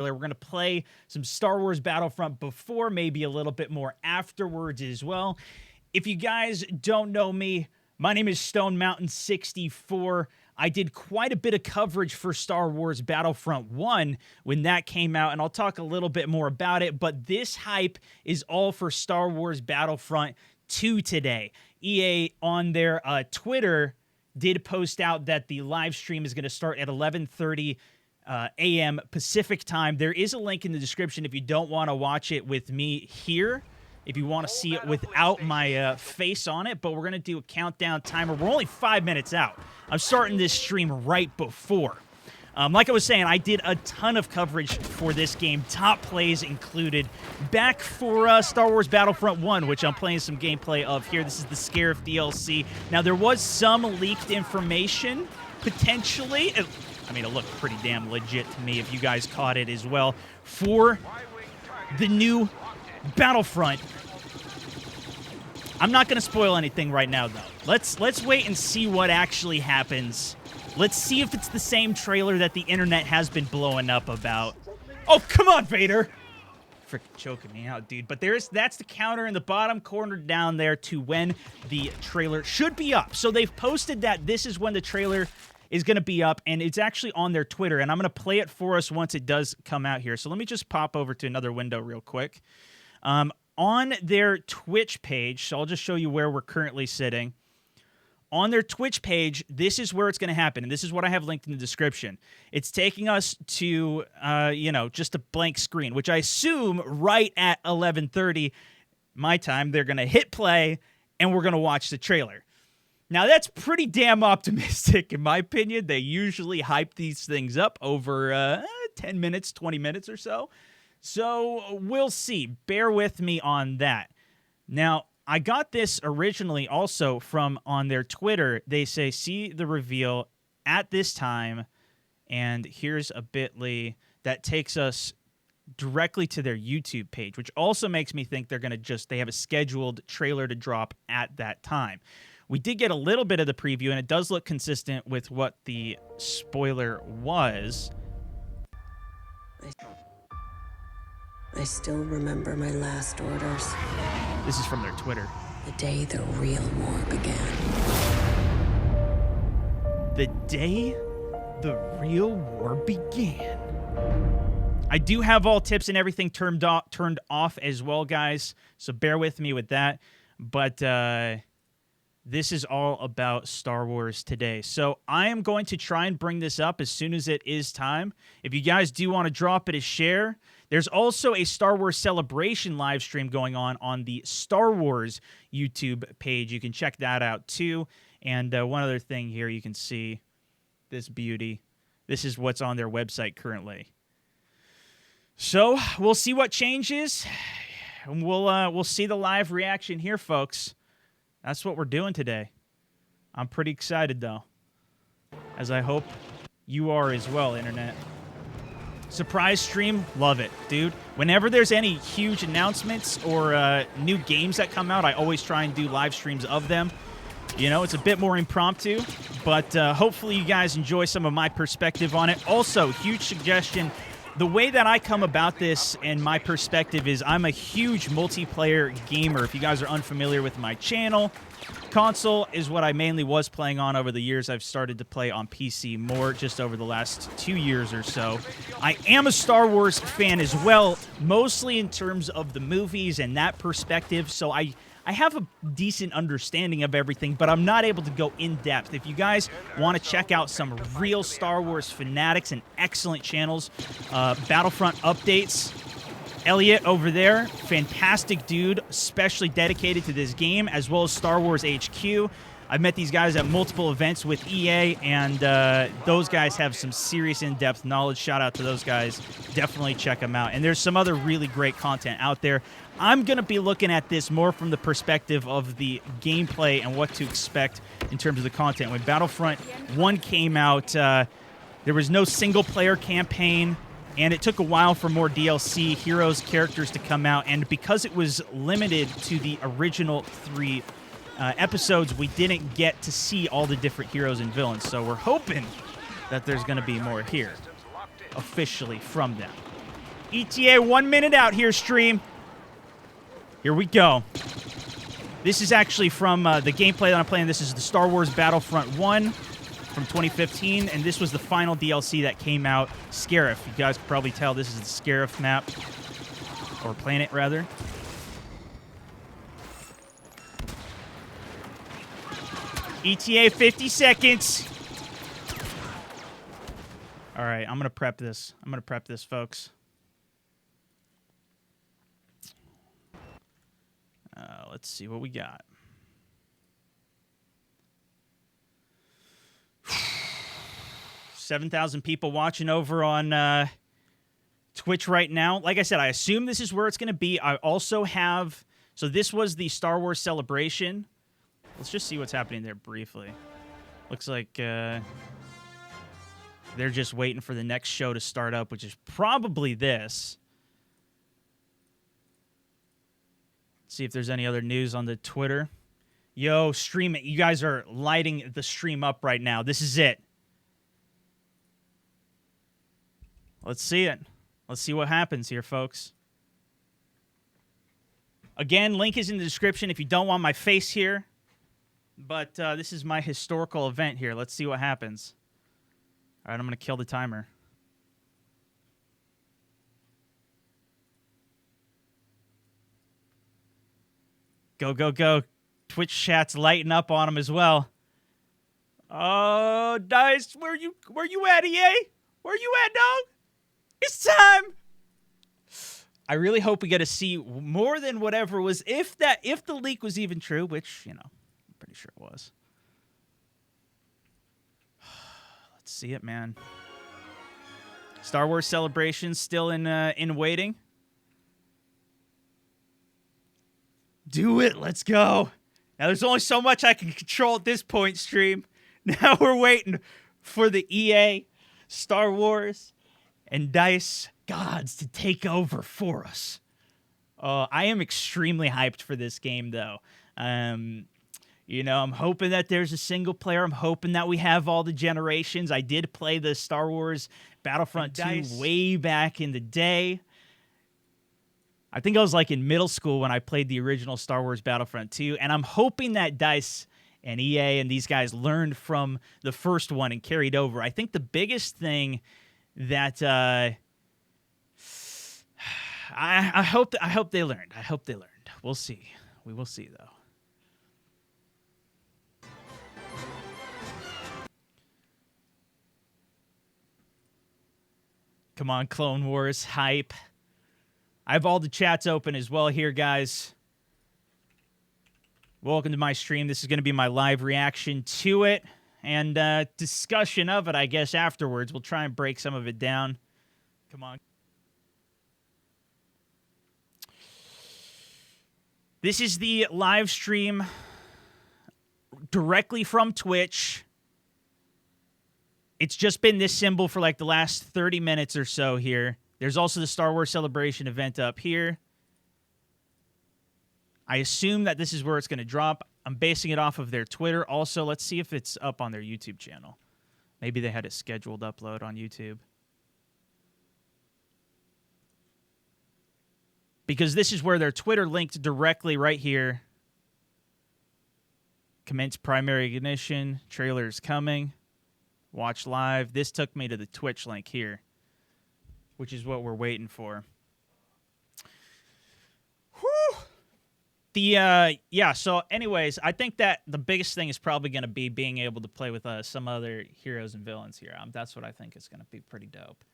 We're going to play some Star Wars Battlefront before, maybe a little bit more afterwards as well. If you guys don't know me, my name is SwagMountain 64. I did quite a bit of coverage for Star Wars Battlefront 1 when that came out, and I'll talk a little bit more about it, but this hype is all for Star Wars Battlefront 2 today. EA on their Twitter did post out that the live stream is going to start at 11:30 a.m. Pacific time. There is a link in the description if you don't want to watch it with me here, if you want to see it without my face on it, but we're going to do a countdown timer. We're only 5 minutes out. I'm starting this stream right before. Like I was saying, I did a ton of coverage for this game, top plays included, back for Star Wars Battlefront 1, which I'm playing some gameplay of here. This is the Scarif DLC. Now, there was some leaked information, potentially. I mean, it looked pretty damn legit to me if you guys caught it as well, for the new Battlefront. I'm not going to spoil anything right now, though. Let's wait and see what actually happens. Let's see if it's the same trailer that the internet has been blowing up about. Oh, come on, Vader! Freaking choking me out, dude. But that's the counter in the bottom corner down there to when the trailer should be up. So they've posted that this is when the trailer is going to be up, and it's actually on their Twitter, and I'm going to play it for us once it does come out here. So let me just pop over to another window real quick. On their Twitch page, so I'll just show you where we're currently sitting. On their Twitch page, this is where it's going to happen, and this is what I have linked in the description. It's taking us to, just a blank screen, which I assume right at 11:30 my time, they're going to hit play, and we're going to watch the trailer. Now, that's pretty damn optimistic, in my opinion. They usually hype these things up over 10 minutes, 20 minutes or so. So, we'll see. Bear with me on that. Now, I got this originally also from on their Twitter. They say, see the reveal at this time, and here's a bit.ly that takes us directly to their YouTube page, which also makes me think they're going to they have a scheduled trailer to drop at that time. We did get a little bit of the preview, and it does look consistent with what the spoiler was. I still remember my last orders. This is from their Twitter. The day the real war began. The day the real war began. I do have all tips and everything turned off as well, guys, so bear with me with that. But this is all about Star Wars today. So I am going to try and bring this up as soon as it is time. If you guys do want to drop it a share, there's also a Star Wars Celebration live stream going on the Star Wars YouTube page. You can check that out too. And one other thing here, you can see this beauty. This is what's on their website currently. So we'll see what changes. And we'll see the live reaction here, folks. That's what we're doing today. I'm pretty excited, though, as I hope you are as well, Internet. Surprise stream, love it, dude. Whenever there's any huge announcements or new games that come out, I always try and do live streams of them. You know, it's a bit more impromptu, but hopefully you guys enjoy some of my perspective on it. Also, huge suggestion. The way that I come about this and my perspective is I'm a huge multiplayer gamer. If you guys are unfamiliar with my channel, console is what I mainly was playing on over the years. I've started to play on PC more just over the last 2 years or so. I am a Star Wars fan as well, mostly in terms of the movies and that perspective, so I have a decent understanding of everything, but I'm not able to go in depth. If you guys want to check out some real Star Wars fanatics and excellent channels, Battlefront updates, Elliot over there, fantastic dude, especially dedicated to this game, as well as Star Wars HQ. I've met these guys at multiple events with EA, and those guys have some serious in-depth knowledge. Shout out to those guys. Definitely check them out. And there's some other really great content out there. I'm going to be looking at this more from the perspective of the gameplay and what to expect in terms of the content. When Battlefront 1 came out, there was no single-player campaign, and it took a while for more DLC, heroes, characters to come out. And because it was limited to the original 3 episodes, we didn't get to see all the different heroes and villains. So we're hoping that there's going to be more here, officially, from them. ETA 1 minute out here, stream. Here we go. This is actually from the gameplay that I'm playing. This is the Star Wars Battlefront 1 from 2015, and this was the final DLC that came out, Scarif. You guys can probably tell this is the Scarif map, or planet, rather. ETA 50 seconds. All right, I'm going to prep this. Folks. Let's see what we got. $7,000 people watching over on Twitch right now. Like I said, I assume this is where it's going to be. I also have... So this was the Star Wars Celebration. Let's just see what's happening there briefly. Looks like they're just waiting for the next show to start up, which is probably this. Let's see if there's any other news on the Twitter. Yo, stream it. You guys are lighting the stream up right now. This is it. Let's see it. Let's see what happens here, folks. Again, link is in the description if you don't want my face here. But this is my historical event here. Let's see what happens. All right, I'm going to kill the timer. Go, go, go. Twitch chat's lighting up on him as well. Oh, Dice, where you at, EA? Where you at, dog? It's time. I really hope we get to see more than whatever was, if the leak was even true, which, you know, I'm pretty sure it was. Let's see it, man. Star Wars Celebration still in waiting. Do it. Let's go. Now, there's only so much I can control at this point, stream. Now we're waiting for the EA, Star Wars, and DICE gods to take over for us. I am extremely hyped for this game, though. You know, I'm hoping that there's a single player. I'm hoping that we have all the generations. I did play the Star Wars Battlefront 2 way back in the day. I think I was like in middle school when I played the original Star Wars Battlefront 2, and I'm hoping that DICE and EA and these guys learned from the first one and carried over. I think the biggest thing that I hope they learned. I hope they learned. We'll see. We will see, though. Come on, Clone Wars hype. I have all the chats open as well here, guys. Welcome to my stream. This is going to be my live reaction to it and discussion of it, I guess, afterwards. We'll try and break some of it down. Come on. This is the live stream directly from Twitch. It's just been this symbol for like the last 30 minutes or so here. There's also the Star Wars Celebration event up here. I assume that this is where it's going to drop. I'm basing it off of their Twitter. Also, let's see if it's up on their YouTube channel. Maybe they had a scheduled upload on YouTube. Because this is where their Twitter linked directly right here. Commence primary ignition. Trailer's coming. Watch live. This took me to the Twitch link here, which is what we're waiting for. Whew. Yeah, so anyways, I think that the biggest thing is probably going to be being able to play with some other heroes and villains here. That's what I think is going to be pretty dope.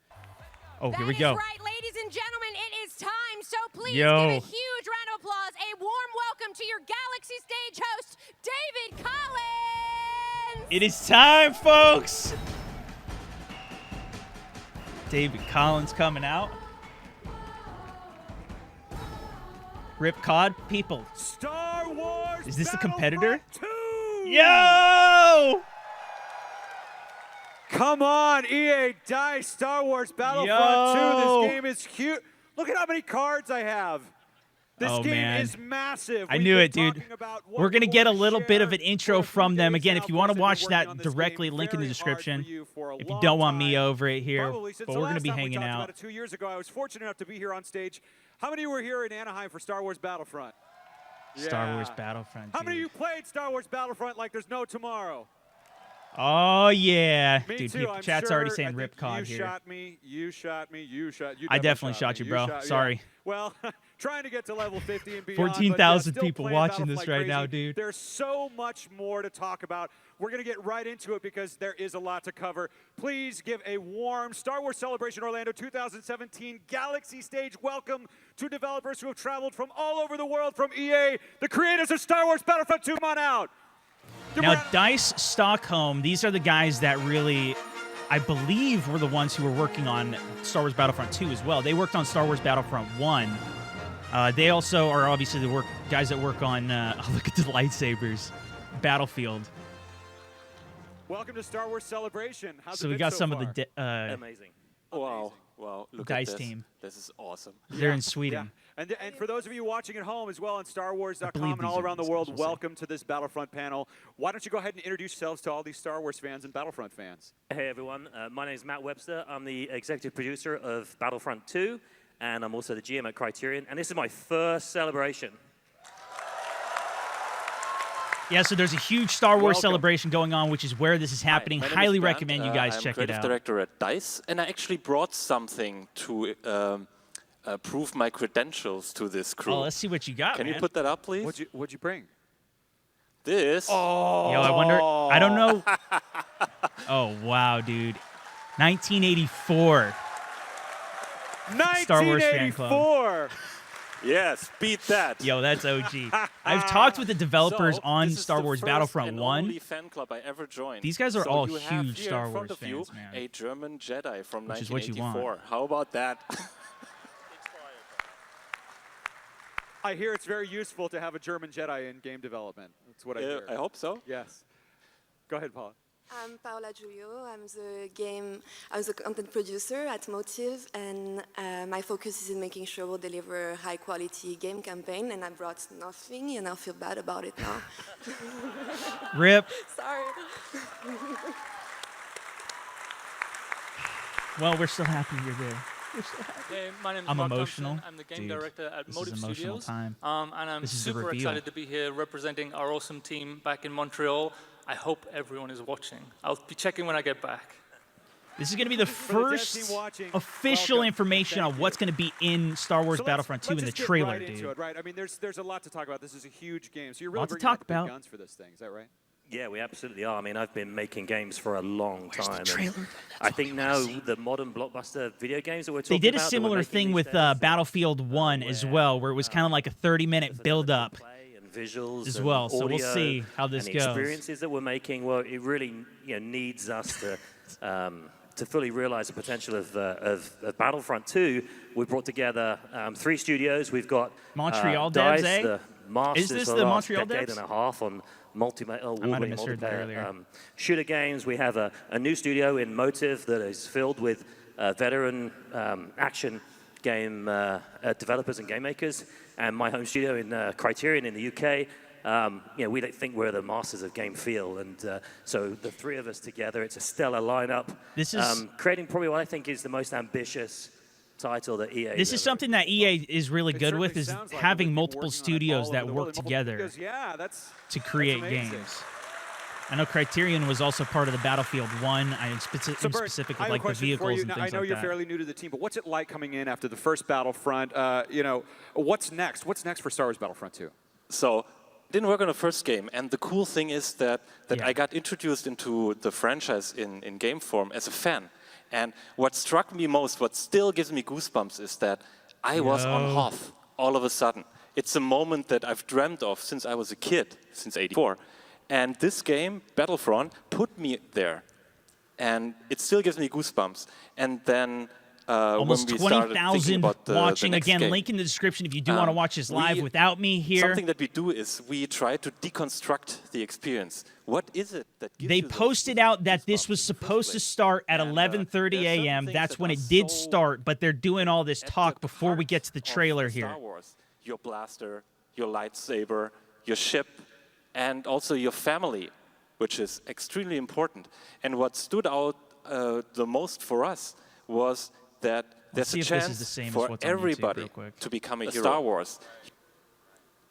Oh, here we go. That is right, ladies and gentlemen, it is time, so please Yo. give a huge round of applause, a warm welcome to your Galaxy Stage host, David Collins! It is time, folks! David Collins coming out. Rip COD people. Star Wars. Is this the competitor? 2! Yo! Come on, EA DICE Star Wars Battlefront 2. This game is cute. Look at how many cards I have. This Oh, game man. is massive. I We've knew been it, dude. talking about what We're going to get a to little bit of share an intro for a few from them. days Again, now. if you Of want to course, watch they've been working that on this directly, game link in the very hard for description. you for a If you long don't want me time. over it here, Probably since but the we're going to last be time we hanging talked out. about it 2 years ago. I was fortunate enough to be here on stage. How many were here in Anaheim for Star Wars Battlefront? Star Wars Yeah. Battlefront, How many of dude. you played Star Wars Battlefront like there's no tomorrow? Oh, yeah. Me Dude, too. I'm chat's sure. already I saying think Ripcod you here. shot me. You shot me. You shot. You I definitely shot me. you, bro. Yeah. Sorry. Well, trying to get to level 50 and beyond. 14,000 still people playing watching Battlefront this like right now, crazy. dude. There's so much more to talk about. We're going to get right into it because there is a lot to cover. Please give a warm Star Wars Celebration Orlando 2017 Galaxy Stage welcome to developers who have traveled from all over the world from EA, the creators of Star Wars Battlefront 2. Come on out. Now, DICE Stockholm, these are the guys that really, I believe, were the ones who were working on Star Wars Battlefront 2 as well. They worked on Star Wars Battlefront 1. They also are obviously the guys that work on, oh, look at the lightsabers, Battlefield. Welcome to Star Wars Celebration. How's So it we been got so some far? of the Amazing. Wow. Wow. Look DICE at this. team. This is awesome. They're in Sweden. And for those of you watching at home as well on StarWars.com believe and these all are around the these world, guys, we'll see. welcome to this Battlefront panel. Why don't you go ahead and introduce yourselves to all these Star Wars fans and Battlefront fans? Hey everyone, my name is Matt Webster. I'm the executive producer of Battlefront 2, and I'm also the GM at Criterion. And this is my first celebration. Yeah, so there's a huge Star Wars Welcome. celebration going on, which is where this is happening. My name is Highly Bernd. recommend you guys I'm check it creative out. director at DICE, and I actually brought something to prove my credentials to this crew. Oh, let's see what you got, Can man. you put that up, please? What'd you bring? This. Oh. Yo, I wonder. I don't know. Oh, wow, dude. 1984. Star Wars fan club. 1984. Yes, beat that. Yo, that's OG. I've talked with the developers So, on this is Star the Wars first Battlefront and 1. only fan club I ever joined. These guys are So all you have huge here Star in front Wars of you fans, man. A German Jedi from Which is what you 1984. want. How about that? I hear it's very useful to have a German Jedi in game development. That's what I hear. I hope so. Yes. Go ahead, Paula. I'm Paola Giulio. I'm the content producer at Motive, and my focus is in making sure we'll deliver a high-quality game campaign. And I brought nothing, and I feel bad about it now. Rip. Sorry. Well, we're still happy you're there. Hey, my name is I'm Mark emotional. Thompson. I'm the game Dude, director at this Motive is emotional Studios. time. And I'm This is the super reveal. excited to be here representing our awesome team back in Montreal. I hope everyone is watching. I'll be checking when I get back. This is going to be the the dev first team watching, official welcome. information Thank on what's going to be in Star Wars So Battlefront 2 in the let's just trailer, get right into dude. it, right? I mean, there's a lot to talk about. This is a huge game. So you're really Lots to bringing out talk the big about. guns for this thing. Is that right? Yeah, we absolutely are. I mean, I've been making games for a long Where's the time. and trailer? That's I all think we now wanna see. the modern blockbuster video games that we're They talking did a about that we're similar making thing these with days, Battlefield 1 as where, well, where it was kind of like a 30-minute there's build-up. play and visuals as and well, so we'll audio see how this and goes. the experiences that we're making, well, it really needs us to fully realize the potential of Battlefront 2. We brought together 3 studios. We've got Montreal DICE, devs, eh? the masters Is this for the the last Montreal decade devs? and a half on award-winning misheard that multiplayer earlier. shooter games. We have a new studio in Motive that is filled with veteran action game developers and game makers, and my home studio in Criterion in the UK. We don't think we're the masters of game feel, and so the 3 of us together, it's a stellar lineup. This is- creating probably what I think is the most ambitious title that EA. This is something that EA is really It good with, certainly is sounds like it. having We've been multiple working on it studios all that over the work world. together Because, yeah, that's to create amazing. games. I know Criterion was also part of the Battlefield 1, in So, Bert, specific I with have a like the question for vehicles you. and Now, things I know like you're that. fairly new to the team, but what's it like coming in after the first Battlefront? What's next? What's next for Star Wars Battlefront 2? So, didn't work on the first game, and the cool thing is that Yeah. I got introduced into the franchise in game form as a fan. And what struck me most, what still gives me goosebumps, is that I was on Yo. Hoth all of a sudden. It's a moment that I've dreamt of since I was a kid, since '84. And this game, Battlefront, put me there. And it still gives me goosebumps. And then Almost when we started thinking 20,000 about the watching. next Again, game, link in the description if you do want to watch this live without me here. Something that we do is we try to deconstruct the experience. What is it that gives They you those posted out that this goosebumps was in the first supposed to place? start at And, 11:30 there are certain a.m. things That's that when are it did so start, but they're doing all this at talk the before we heart get to the of trailer Star here. Wars. your blaster, your lightsaber, your ship, and also your family, which is extremely important. And what stood out the most for us was that there's a chance for everybody to become a hero. Star Wars.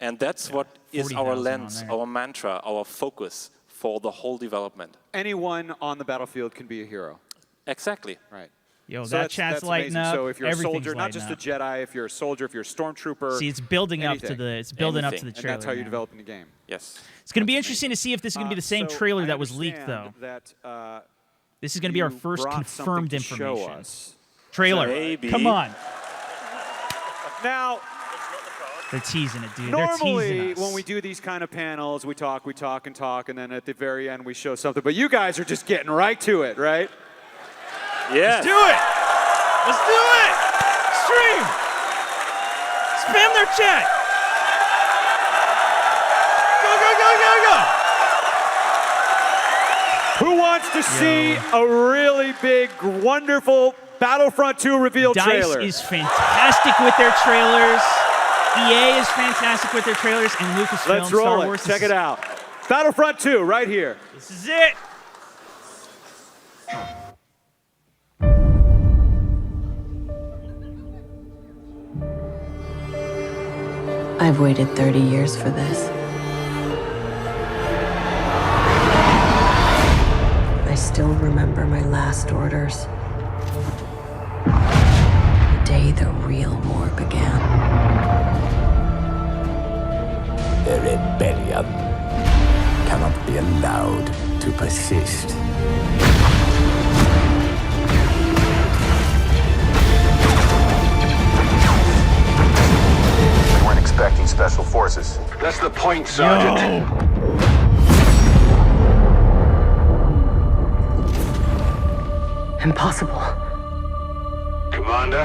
And that's what is our lens, our mantra, our focus for the whole development. Anyone on the battlefield can be a hero. Exactly. Right. Yo, So that chat's lighting amazing. up. So if you're a soldier, not lighting just a up. Jedi, if you're a soldier, if you're a stormtrooper. See, it's building up anything. to the. It's building up to the Anything. trailer. And that's how you're now. developing the game. Yes. It's going to be interesting to see if this is going to be the same So trailer I that was leaked, though. understand That, This is going to be our you first brought confirmed something to show information. us. Trailer. Maybe. Come on. Now, They're teasing it, dude. They're normally teasing us. when we do these kind of panels, we talk, and then at the very end we show something. But you guys are just getting right to it, right? Yes. Do it. Let's do it. Stream. Spam their chat. Go, go, go, go, go. Who wants to see a really big, wonderful Battlefront 2 reveal trailer? DICE is fantastic with their trailers. EA is fantastic with their trailers, and Lucasfilm, Let's roll Star it. Wars. Check it out. Battlefront 2, right here. This is it. I've waited 30 years for this. I still remember my last orders. The day the real war began. The rebellion cannot be allowed to persist. We weren't expecting special forces. That's the point, Sergeant. Impossible. Commander,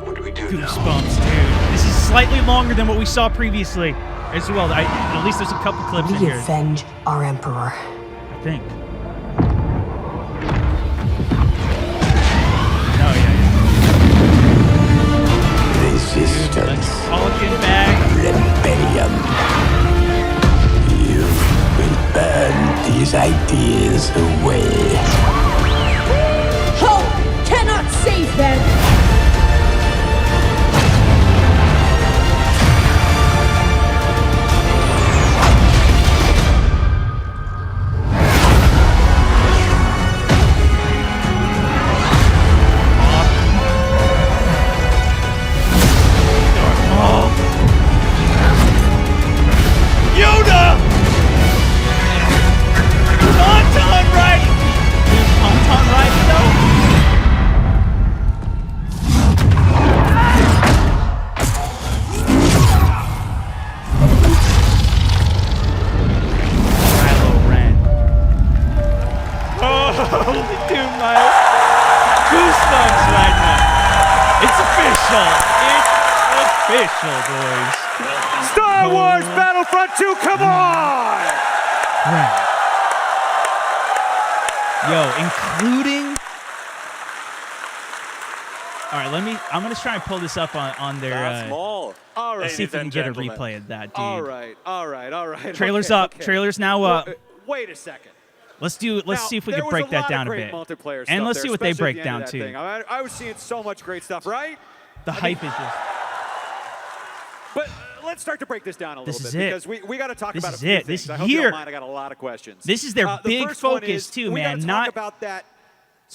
what do we do now? Goosebumps, dude. This is slightly longer than what we saw previously as well. At least there's a couple clips in We here, avenge our emperor. I think. Oh, yeah. Resistance. Falcon back. Rebellion. You will burn these ideas away. Hope cannot save them! Yoda! Tauntaun riding! Is Tauntaun riding though? Kylo Ren. Oh, dude, my goosebumps right now. It's official. It's official, boys. Star Wars Battlefront 2, come on! Right. Yo, including. All right, I'm gonna try and pull this up on their. That's small. All right. Let's see if we can and get a gentlemen. replay of that, dude. All right. Trailers Okay, up. okay. Trailers now up. Wait a second. Let's Now, see if we there can was break a that lot down of a great bit. multiplayer And stuff let's there, see what they especially break at the end down of that too. thing. I was seeing so much great stuff, right? The hype is just. But let's start to break this down a little This bit is it. because we got to talk This about a is few it. things. This I hope you year. don't mind. I got a lot of questions. This is their The big first one focus is, too, we man. gotta talk about that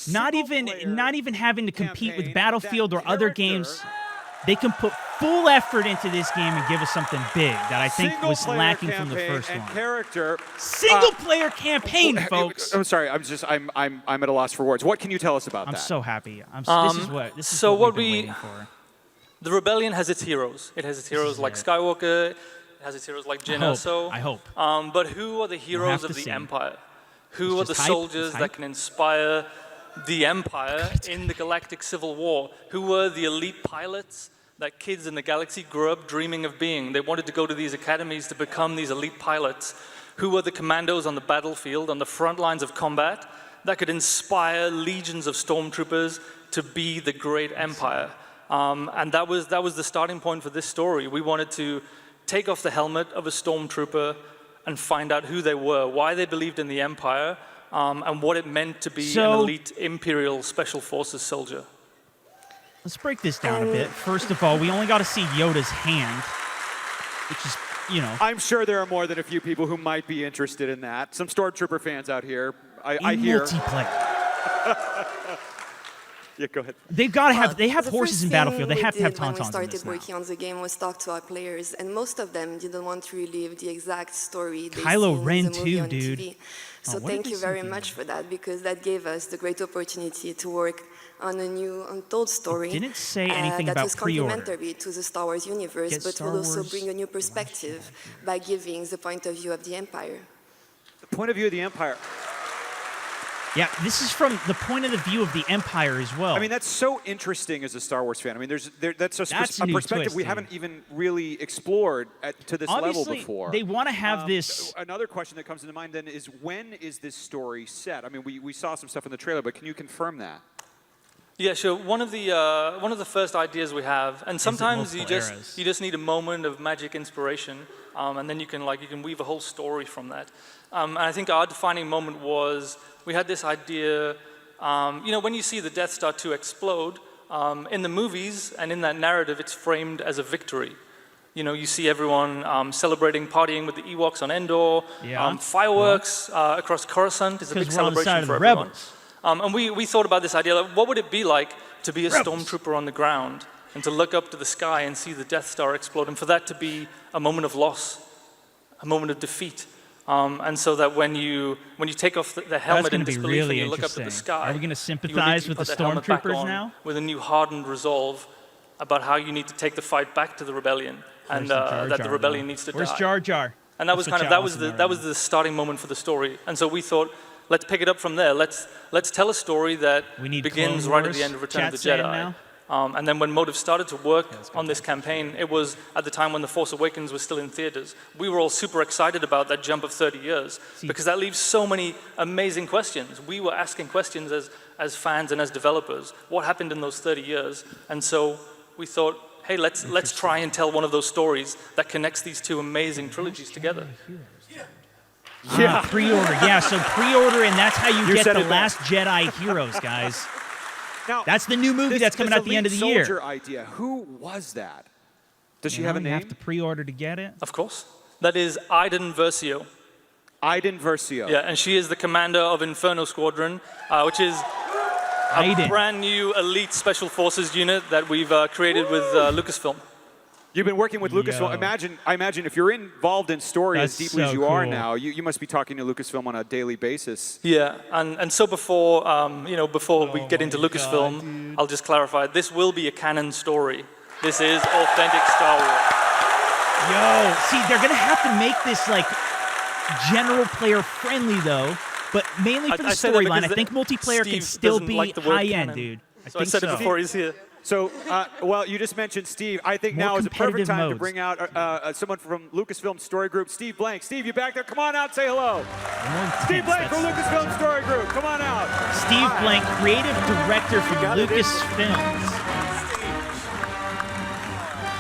Not even having to compete with Battlefield or other games. They can put full effort into this game and give us something big that I think was lacking from the first and one. Character. Single player campaign, folks. I'm sorry. I'm at a loss for words. What can you tell us about I'm that? so happy. This is so what what we've been we- waiting for. The Rebellion has its heroes. It has its heroes like Skywalker. It has its heroes like Jyn Erso. I hope. But who are the heroes have of to the see. Empire? Who are the just hype. soldiers It's that hype. can inspire the Empire in the Galactic Civil War? Who were the elite pilots that kids in the galaxy grew up dreaming of being? They wanted to go to these academies to become these elite pilots. Who were the commandos on the battlefield, on the front lines of combat, that could inspire legions of stormtroopers to be the great Empire? And that was the starting point for this story. We wanted to take off the helmet of a stormtrooper and find out who they were, why they believed in the Empire, and what it meant to be an elite Imperial Special Forces soldier. Let's break this down a bit. First of all, we only got to see Yoda's hand, which is, you know. I'm sure there are more than a few people who might be interested in that. Some Stormtrooper fans out here, I hear. Multiplayer. Yeah, go ahead. They've got to have. They have The horses first in thing Battlefield. They we have to have did when we tauntauns in started this now. working on the game was talk to our players, and most of them didn't want to relive the exact story they Kylo seen Ren in the movie too, on dude. TV. Oh, So what did thank they you say very here? much for that, because that gave us the great opportunity to work on a new untold story. Didn't say anything that about was pre-order. complementary to the Star Wars universe, Get but Star will also Wars bring a new perspective by giving the point of view of the Empire. The point of view of the Empire. Yeah, this is from the point of the view of the Empire as well. I mean, that's so interesting as a Star Wars fan. I mean, that's a new perspective twist, we dude. haven't even really explored to this level Obviously, before. they want to have this. Another question that comes into mind then is, when is this story set? I mean, we saw some stuff in the trailer, but can you confirm that? Yeah, sure. One of the first ideas we have, and sometimes you multiple eras? just need a moment of magic inspiration, and then you can weave a whole story from that. And I think our defining moment was we had this idea. You know, when you see the Death Star 2 explode in the movies and in that narrative, it's framed as a victory. You know, you see everyone celebrating, partying with the Ewoks on Endor. Yeah. Fireworks across Coruscant is a big Because we're on the side celebration of for the everyone. rebels. And we thought about this idea, like, what would it be like to be a stormtrooper on the ground and to look up to the sky and see the Death Star explode, and for that to be a moment of loss, a moment of defeat. And so that when you take off the helmet in gonna be disbelief really and you look up to the interesting. sky, Are we gonna you sympathize immediately with the put that helmet back stormtroopers on now? with a new hardened resolve about how you need to take the fight back to the rebellion, and Where's the Jar that Jar, the rebellion though? needs to Where's die. Jar Jar? And that was That's what kind of chat that was wants to the know that right was the starting moment for the story. And so we thought, let's pick it up from there. Let's tell a story that We need begins Clone right at Wars the end of Return of the chat saying Jedi. now? And then when Motive started to work on this campaign, it was at the time when The Force Awakens was still in theaters. We were all super excited about that jump of 30 years because that leaves so many amazing questions. We were asking questions as fans and as developers. What happened in those 30 years? And so we thought, hey, let's try and tell one of those stories that connects these two amazing trilogies together. Yeah, pre-order. Yeah, so pre-order, and that's how you get said the it Last Jedi heroes, guys. Now, That's the new movie that's coming out at the end of the year. Soldier idea. Who was that? Does she You have a know, name? You have to pre-order to get it. Of course. That is Iden Versio. Iden Versio. Yeah, and she is the commander of Inferno Squadron, which is a Iden. brand new elite special forces unit that we've created with Lucasfilm. You've been working with Lucasfilm. Yo. I imagine if you're involved in story as That's deeply as so you are cool. now, you must be talking to Lucasfilm on a daily basis. Yeah, and so before we get into Lucasfilm, I'll just clarify, this will be a canon story. This is authentic Star Wars. Yo, see, they're gonna have to make this like general player friendly though, but mainly for the I say that storyline. I because think multiplayer can Steve still doesn't be like the word high end, canon. dude. I So I think said so. it before he's here. So, well, you just mentioned Steve. I think More now is a perfect competitive time to modes. bring out someone from Lucasfilm Story Group, Steve Blank. Steve, you back there? Come on out, say hello. More Steve intense, Blank from that's- Lucasfilm Story Group. Come on out. Steve Blank, creative director for Lucasfilms.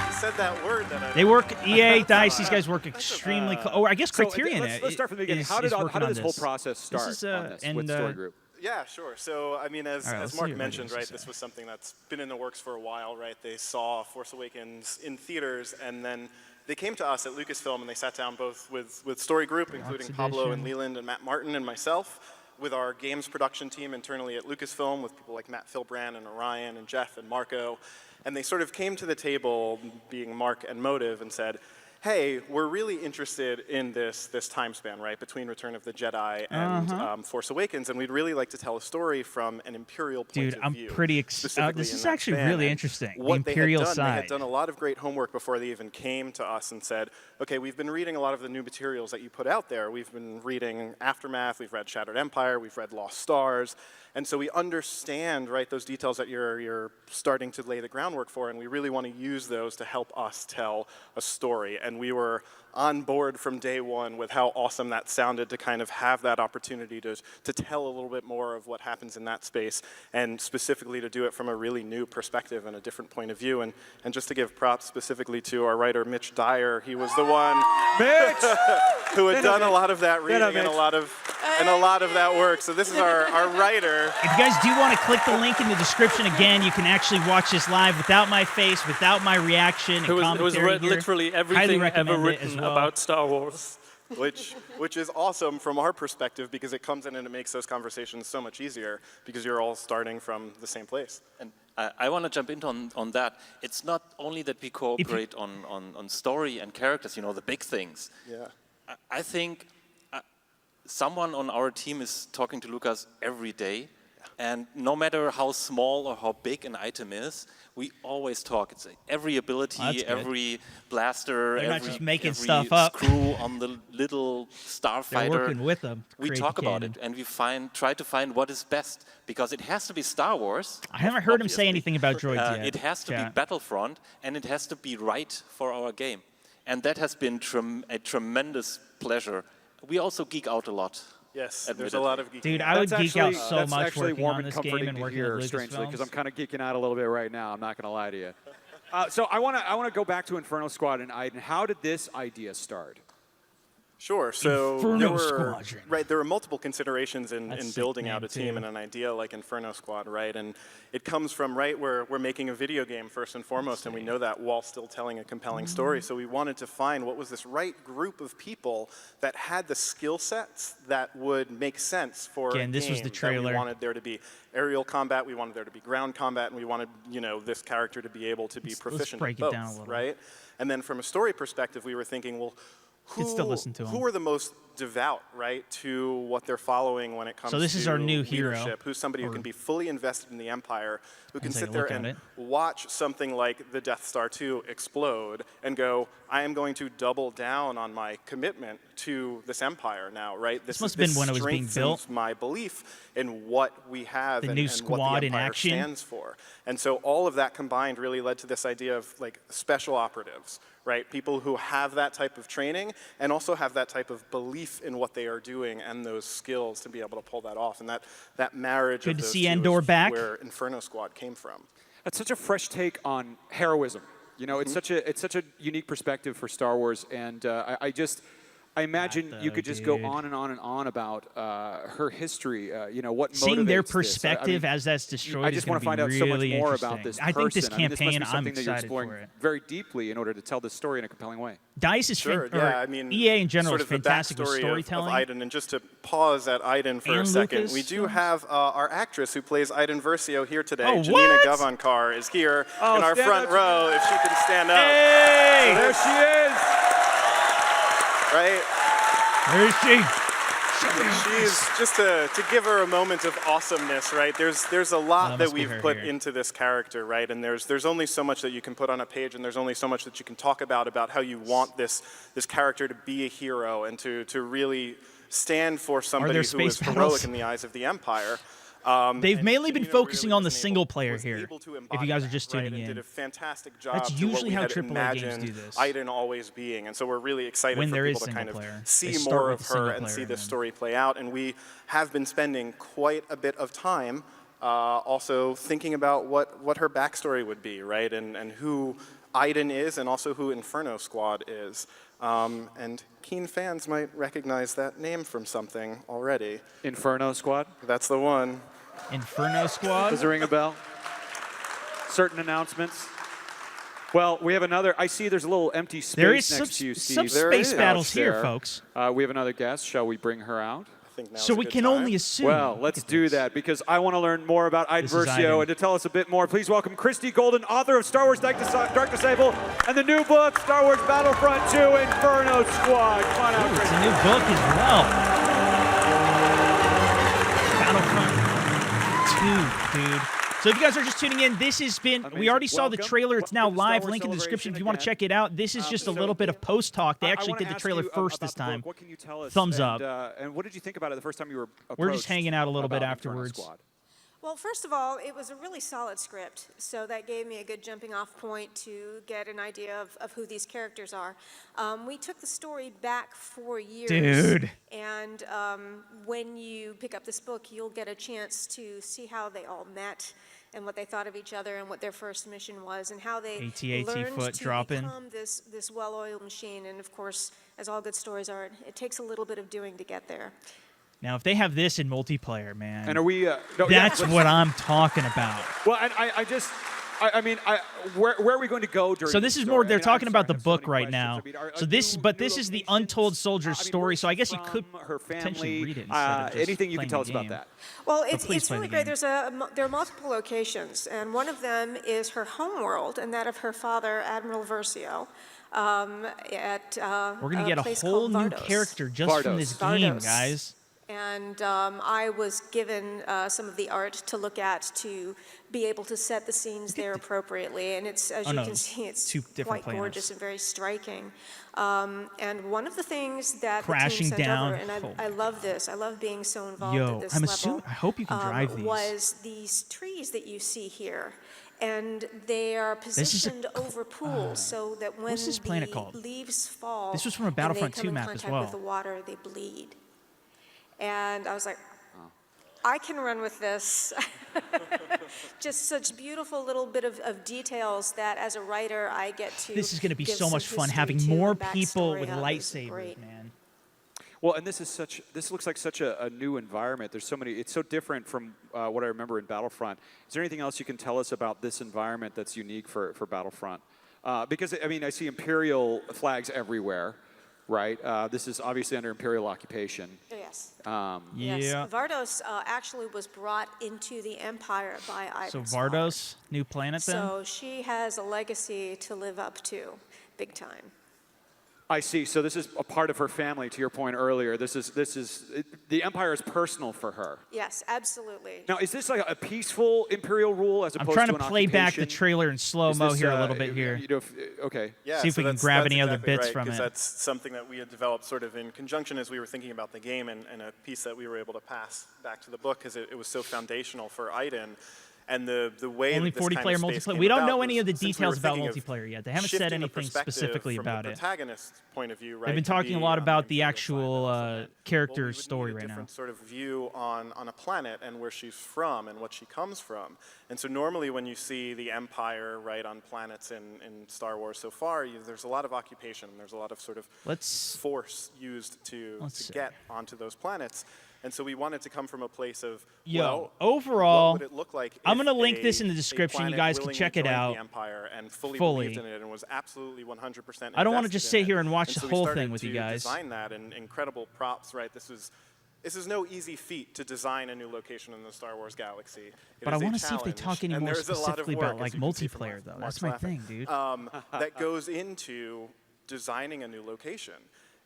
You said that word that I They work EA, DICE. These guys work extremely close. Oh, I guess So, Criterion. let's start from the beginning. is- How is did working this on whole process start This is, on this and, with Story Group? Yeah, sure. So, I mean, as, All right, let's as see Mark what mentioned, Radius right, is this saying. was something that's been in the works for a while, right? They saw Force Awakens in theaters, and then they came to us at Lucasfilm, and they sat down both with Story Group, including Pablo and Leland and Matt Martin and myself, with our games production team internally at Lucasfilm, with people like Matt Philbrand and Orion and Jeff and Marco, and they sort of came to the table, being Mark and Motive, and said, hey, we're really interested in this time span, right, between Return of the Jedi and Force Awakens, and we'd really like to tell a story from an Imperial point Dude, of I'm view. pretty specifically this in is that actually span. really And interesting. The What Imperial they had done, they side. had done a lot of great homework before they even came to us and said, okay, we've been reading a lot of the new materials that you put out there. We've been reading Aftermath, we've read Shattered Empire, we've read Lost Stars, And so we understand, right, those details that you're starting to lay the groundwork for, and we really want to use those to help us tell a story. And we were on board from day one with how awesome that sounded to kind of have that opportunity to tell a little bit more of what happens in that space, and specifically to do it from a really new perspective and a different point of view. And just to give props specifically to our writer, Mitch Dyer, he was the one who had done a lot of that reading and a lot of that work. So this is our writer. If you guys do want to click the link in the description again, you can actually watch this live without my face, without my reaction and commentary. It was read here. literally Highly everything ever recommend it written as well. about Star Wars. Which is awesome from our perspective, because it comes in and it makes those conversations so much easier because you're all starting from the same place. And I want to jump in on that. It's not only that we cooperate on story and characters, you know, the big things. Yeah. I think someone on our team is talking to Lucas every day, and no matter how small or how big an item is, we always talk. It's every ability, every blaster, every stuff up. screw on the little starfighter. They're working with them. We talk about it, and we try to find what is best, because it has to be Star Wars. I haven't heard him say anything about droids yet. It has to be Battlefront, and it has to be right for our game. And that has been a tremendous pleasure. We also geek out a lot. Yes, there's a lot of geeking. Dude, I would geek out so much working warm on and this comforting game and to working hear, with strangely, because I'm Lucasfilms. kind of geeking out a little bit right now. I'm not going to lie to you. So I want to go back to Inferno Squad and Aiden. How did this idea start? Sure. So Inferno Squadron. there were multiple considerations in building out a team too. and an idea like Inferno Squad, right? And it comes from where we're making a video game first and foremost, and we know that while still telling a compelling story. So we wanted to find what was this right group of people that had the skill sets that would make sense for Again, a this game. was the That trailer. we wanted there to be aerial combat, we wanted there to be ground combat, and we wanted this character to be able to be proficient break at it down a both, little. right? And then from a story perspective, we were thinking, well, Could still listen to him. who are the most devout, right, to what they're following when it comes to So this is our new hero, leadership? Who's somebody who can be fully invested in the Empire, who can take a sit there look at and it. watch something like the Death Star 2 explode and go, I am going to double down on my commitment to this Empire now, right? This must have been when it was being built. strengthens my belief in what we have The and new what squad the in Empire action. stands for. And so all of that combined really led to this idea of like special operatives, right? People who have that type of training and also have that type of belief in what they are doing and those skills to be able to pull that off. And that marriage Good of to those see two Endor is back. where Inferno Squad came from. That's such a fresh take on heroism. You know, it's such a unique perspective for Star Wars, and I imagine you could just go on and on and on about her history. What Seeing their motivates this. perspective as that's destroyed. I just want to find out so much more about this I think this person. I mean, campaign, this must be I'm something that you're excited exploring for it. very deeply in order to tell this story in a compelling way. DICE is Sure, yeah, I mean, EA in general sort is of the fantastic with backstory of storytelling. Iden, and just to pause at Iden for And a second, Lucas we do films. have our actress who plays Iden Versio here today. Oh, Janina what? Gavankar is here Oh, in our stand front up, row, if she can stand up. Hey! There she is! Right? Where is she? She's just to give her a moment of awesomeness, right? There's a lot that must be we've her put here. into this character, right? And there's only so much that you can put on a page, and there's only so much that you can talk about how you want this character to be a hero and to really stand for somebody there who space is heroic battles? in the eyes of the Empire. They've mainly been Janina focusing really on the was able- single player was here, able to if you embody guys are that, just right, tuning and in. did a fantastic job That's to what usually we how had AAA games imagined do this. Iden always being, and so we're really excited When for there is people to kind single of player. They see start more with of the single her and player see and this then- story play out. And we have been spending quite a bit of time also thinking about what her backstory would be, right, and who Iden is, and also who Inferno Squad is. And keen fans might recognize that name from something already. Inferno Squad? That's the one. Inferno Squad? Does it ring a bell? Certain announcements? Well, we have another. I see there's a little empty space There is next to you, Steve. some There space is. battles here, There. folks. We have another guest. Shall we bring her out? I think now's So a we good can time. only assume. Well, let's do that because I want to learn more about Iden This is Versio. Iden. And to tell us a bit more, please welcome Christy Golden, author of Star Wars Dark Disciple and the new book, Star Wars Battlefront 2 Inferno Squad. Come on out, Ooh, it's Christy. a new book as well. Battlefront 2, dude. So if you guys are just tuning in, this has been, we already saw the Welcome. trailer. It's now Welcome to Star live. Wars Link in the Celebration description if you want to again. check it out. This is just a little bit of post-talk. They I actually wanna did the ask trailer you first about this the book. time. What can you tell us? Thumbs up. And what did you think about it the first time you were approached? We're just hanging out a little bit about Inferno afterwards. Squad? Well, first of all, it was a really solid script, so that gave me a good jumping off point to get an idea of who these characters are. We took the story back 4 years. Dude. And when you pick up this book, you'll get a chance to see how they all met and what they thought of each other and what their first mission was and how they learned foot to dropping. become this well-oiled machine. And of course, as all good stories are, it takes a little bit of doing to get there. Now, if they have this in multiplayer, man, And are we? that's what I'm talking about. Well, and I mean, where are we going to go during? So this the is story? more. I They're mean, talking I'm about the sorry, I have so book many right questions. now. I mean, So this, new but this is the locations? untold soldier's story. So I guess you could her potentially family. read it instead of just Anything you can playing tell the us about game. that? Well, But please it's play really the great. game. There are multiple locations, and one of them is her home world, and that of her father, Admiral Versio. At We're gonna get a place whole called new Vardos. character just from this game, Vardos. guys. And I was given some of the art to look at to be able to set the scenes there appropriately. And it's, as Oh, you no, can see, it's two different quite gorgeous planos. and very striking. And one of the things that Crashing the team sent down. over, and Oh I love this, I love being so involved Yo, at this I'm level. assuming. I hope you can drive these. Was these trees that you see here. And they are This is a positioned over pools so that when what's this planet the called? leaves fall This was from a and they Battlefront come 2 in map as contact well. with the water, they bleed. And I was like, I can run with this. Just such beautiful little bit of details that as a writer I get to. This is going to be give so some much fun history having to more and people backstory with of. It was lightsabers, great. man. Well, and this looks like such a new environment. There's so many. It's so different from what I remember in Battlefront. Is there anything else you can tell us about this environment that's unique for Battlefront? Because I mean, I see Imperial flags everywhere, right? This is obviously under Imperial occupation. Yes. Yeah. Yes. Vardos actually was brought into the Empire by So Ivan's Vardos, new planet then? So she has a legacy to live up to, big time. I see. So this is a part of her family. To your point earlier, this is the Empire is personal for her. Yes, absolutely. Now, is this like a peaceful Imperial rule as I'm opposed trying to to an play back the occupation? trailer in slow-mo Is this, here a little bit here. You know, okay. Yeah, See if so we can that's- grab that's any other exactly bits right, from 'cause it. That's something that we had developed sort of in conjunction as we were thinking about the game, and a piece that we were able to pass back to the book because it was so foundational for Iden. And the way Only that this 40 kind player of space multiplayer. came We don't about know any was of the since we were details about thinking of multiplayer yet. They haven't shifting said the anything perspective specifically from about the it. protagonist's point of view, right? They've been to talking a be lot on about the the Imperial side, but actual also that, character well, we would story need a right now. different sort of view on a planet and where she's from and what she comes from. And so normally when you see the Empire, right, on planets in Star Wars so far, there's a lot of occupation. There's a lot of sort of force used to get onto those planets. And so we wanted to come from a place of, well, overall, what would it look like I'm if going to link this in the a description. You planet guys can willingly check it joined out the Empire and fully believed in it and was absolutely 100% I don't want to invested just in sit it. here and watch And the so whole we started thing with you to guys. design that and incredible props, right? This is no easy feat to design a new location in the Star Wars galaxy. It But I is a want to see if they challenge, talk any and more there's a lot of specifically work, about like as you can see from multiplayer, though. Mark's That's my laughing, thing, dude. that goes into designing a new location.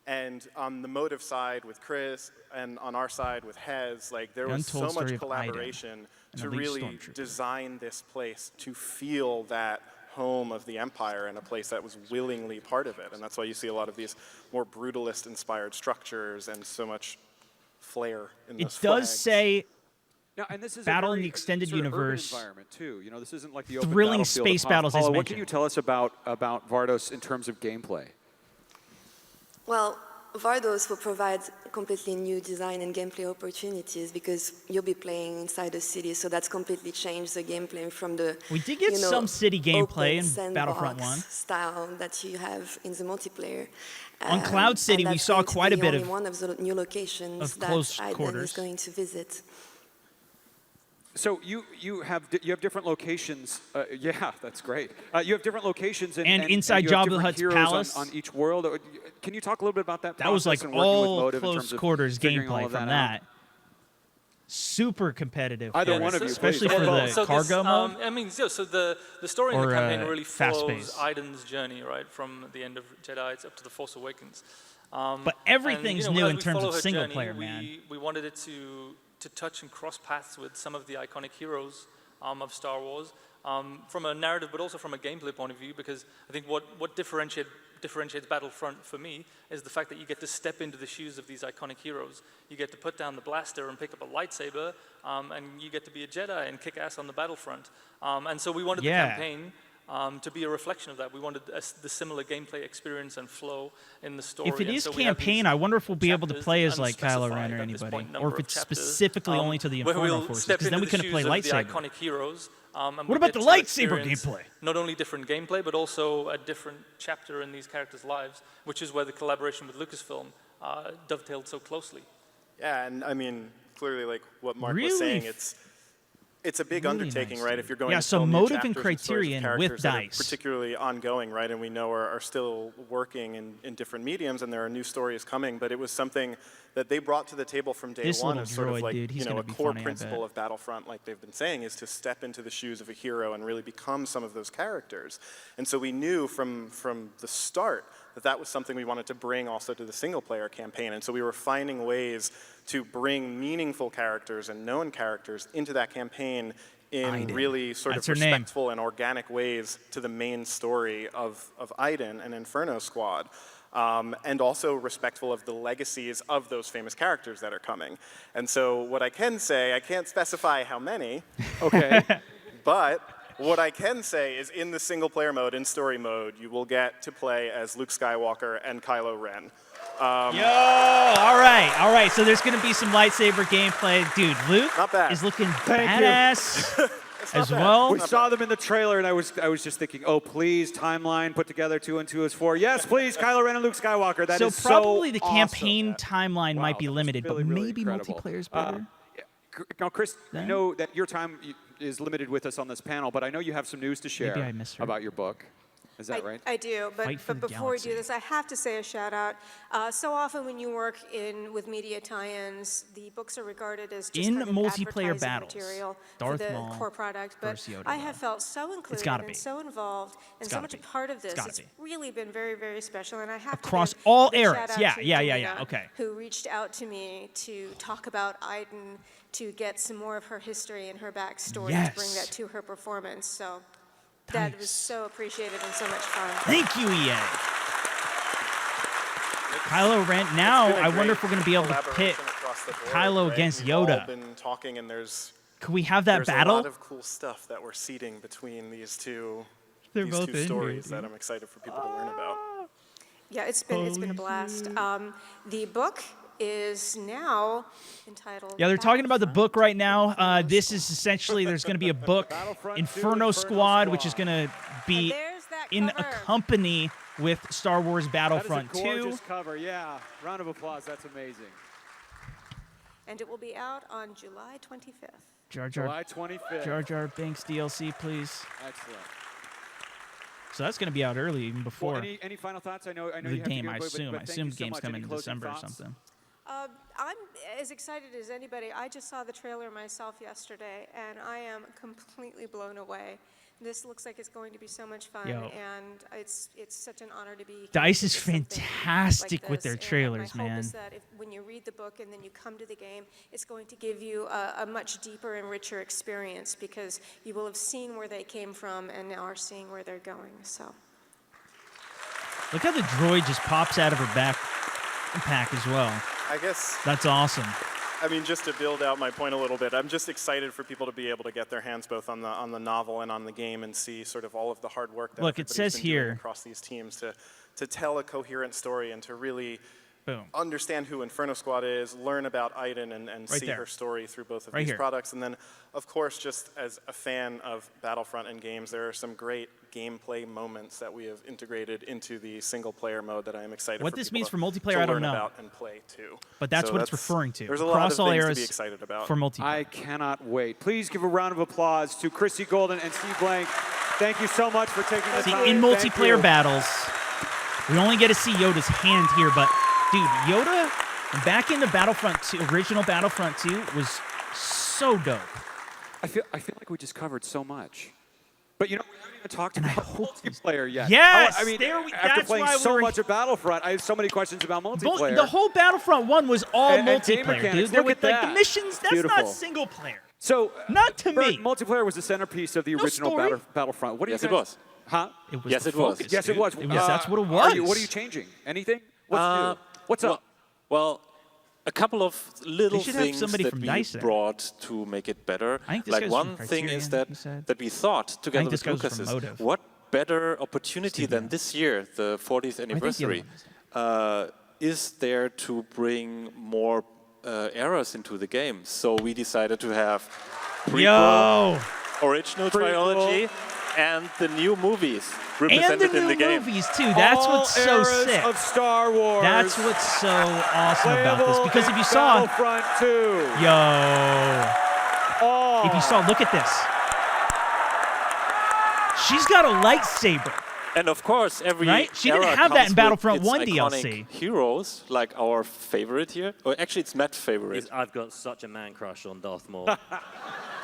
And on the motive side with Chris, and on our side with Hez, like there was so Untold Story much of collaboration Iden, to an elite really stormtrooper. design this place to feel that home of the Empire and a place that was willingly part of it. And that's why you see a lot of these more brutalist-inspired structures and so much flair in It those does flags. say Now, and this is Battle a in very, the Extended sort of urban Universe. environment too. You know, this isn't like the open Thrilling battlefield space of battles is Paula, what can mentioned. you tell us about Vardos in terms of gameplay? Well, Vardos will provide completely new design and gameplay opportunities because you'll be playing inside a city, so that's completely changed the gameplay from the We did get some city gameplay open in Battlefront sandbox 1. style that you have in the multiplayer. On Cloud City, and we that's saw going to quite be a bit only of one of the new locations that close Iden quarters. is going to visit. So you have different locations. Yeah, that's great. You have different locations and inside you have Jabba the different Hutt's heroes palace. on each world. Can you talk a little bit about that? That was like process and working with all Motive in close terms of quarters figuring all gameplay of from out? that. Super competitive. Either for one us, of you, especially please. for the So cargo this, mode. I mean, so the story in Or, the campaign really fast follows pace. Iden's journey, right, from the end of Jedi up to the Force Awakens. But everything's and, new as in we terms follow of her single journey, player, man. We wanted it to touch and cross paths with some of the iconic heroes of Star Wars. from a narrative, but also from a gameplay point of view, because I think what differentiates Battlefront for me is the fact that you get to step into the shoes of these iconic heroes. You get to put down the blaster and pick up a lightsaber, and you get to be a Jedi and kick ass on the battlefront. And so we wanted the campaign to be a reflection of that. We wanted the similar gameplay experience and flow in the story. If it is campaign, I wonder if we'll be able to play as like Kylo Ren or anybody, or if it's specifically only to the Inferno forces, because then we couldn't play lightsaber. The iconic heroes. What about the lightsaber gameplay? Not only different gameplay, but also a different chapter in these characters' lives, which is where the collaboration with Lucasfilm dovetailed so closely. Yeah, and I mean, clearly, like what Mark was saying, it's a big undertaking, right? If you're going to so film new Motive chapters and Criterion stories of with characters that are DICE. particularly ongoing, right? And we know are still working in different mediums, and there are new stories coming. But it was something that they brought to the table from day one as sort of like a core principle of Battlefront, like they've been saying, is to step into the shoes of a hero and really become some of those characters. And so we knew from the start that was something we wanted to bring also to the single-player campaign. And so we were finding ways to bring meaningful characters and known characters into that campaign in really sort of respectful and organic ways to the main story of Iden and Inferno Squad. And also respectful of the legacies of those famous characters that are coming. And so what I can say, I can't specify how many, but what I can say is in the single player mode, in story mode, you will get to play as Luke Skywalker and Kylo Ren. All right. So there's going to be some lightsaber gameplay. Dude, Luke is looking badass as well. We saw them in the trailer, and I was just thinking, oh, please, timeline, put together 2 and 2 is 4. Yes, please, Kylo Ren and Luke Skywalker. That is so probably the awesome. campaign timeline might be limited, really, but really maybe incredible. multiplayer's better. Now, Chris, I know that your time is limited with us on this panel, but I know you have some news to share about your book. Is that right? I do, but before we do this, I have to say a shout out. So often when you work with media tie-ins, the books are regarded as just in kind of multiplayer battles, material Darth for the Maul core product. But I have felt so included and so involved and so much a part of this. It's really been very, very special, and I have across to give all a eras. shout out to Yeah. Delina, Okay. Who reached out to me to talk about Iden, to get some more of her history and her backstory to bring that to her performance. So. That was so appreciated and so much fun. Thank you, EA. Kylo Ren. Now, I wonder if we're going to be able to pit Kylo against Yoda. We've all been talking, and Could we have that battle? There's a lot of cool stuff that we're seeding between these two stories that I'm excited for people to learn about. Yeah, it's been a blast. The book is now entitled. Yeah, they're talking about the book right now. This is essentially, there's going to be a book, Inferno Squad, which is going to be in a company with Star Wars Battlefront 2. That is a gorgeous cover, yeah. Round of applause, that's amazing. And it will be out on July 25th. July 25th. Jar Jar Binks DLC, please. Excellent. So that's going to be out early, even before. Well, any final thoughts? I know the you game, have to go, I assume the game's coming in December or something. I'm as excited as anybody. I just saw the trailer myself yesterday, and I am completely blown away. This looks like it's going to be so much fun, and it's such an honor to be. DICE is fantastic like with their trailers, my man. hope is that when you read the book and then you come to the game, it's going to give you a much deeper and richer experience because you will have seen where they came from and now are seeing where they're going. So. Look how the droid just pops out of her backpack as well. I guess that's awesome. I mean, just to build out my point a little bit, I'm just excited for people to be able to get their hands both on the novel and on the game and see sort of all of the hard work that it says been doing here across these teams to tell a coherent story and to really understand who Inferno Squad is, learn about Iden, and see her story through both of these products. And then, of course, just as a fan of Battlefront and games, there are some great gameplay moments that we have integrated into the single-player mode that I am excited what for this people means for to multiplayer, I don't learn know. About and play too. But that's what it's referring to. There's a lot Across of all things eras to be excited about. for multiplayer. I cannot wait. Please give a round of applause to Chrissy Golden and Steve Blank. Thank you so much for taking the time. In multiplayer battles, we only get to see Yoda's hand here, but dude, Yoda back in the Battlefront 2, original Battlefront 2 was so dope. I feel like we just covered so much. But you know, we haven't even talked about multiplayer yet. Yes, I mean, after playing so much of Battlefront, I have so many questions about multiplayer. The whole Battlefront 1 was all multiplayer, dude. Look with at like the that. missions, that's Beautiful. not single player. So, not to Bert, me. multiplayer was the centerpiece of the original story. Battlefront. What do you Yes, guys? it was. Huh? It was Yes, the it was. focus, Yes, it dude. was. That's what it was. What are you changing? Anything? What's new? What's up? Well, a couple of little should have things somebody that from we DICE there. brought to make it better. I think this Like guy's one from thing is Criterion, that you said. that we thought together this with guy was Lucas from is Motive. what better opportunity than this year, the 40th anniversary, is there to bring more eras into the game. So we decided to have prequel, original trilogy, and the new movies represented in the game. And the new movies, too. That's what's so eras sick. of Star Wars. That's what's so awesome about this. Playable Because if in you saw... Battlefront 2. If you saw, look at this. She's got a lightsaber. And of course, every She didn't era have that comes in Battlefront with 1 its DLC. iconic heroes, like our favorite here. Or actually, it's Matt's favorite. I've got such a man crush on Darth Maul.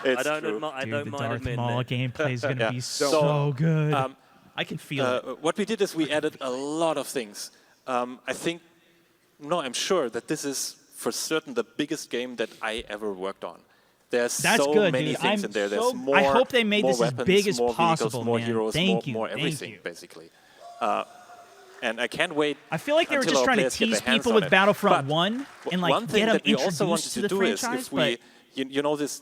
It's I don't, true. I Dude, don't the mind Darth admitting Maul it. gameplay is going to Yeah. be so good. I can feel it. What we did is we added a lot of things. I'm sure that this is for certain the biggest game that I ever worked on. There's That's so good, many dude. things I'm in there. There's so- more. I hope they made more this as weapons, big as more possible, vehicles, more man. heroes, Thank you, more thank everything, you. basically. And I can't wait. I feel like they were until just our trying to players get tease their hands people on with it. Battlefront But 1 and like one thing get them that we also wanted introduced to to the do is franchise, if we, but you know, this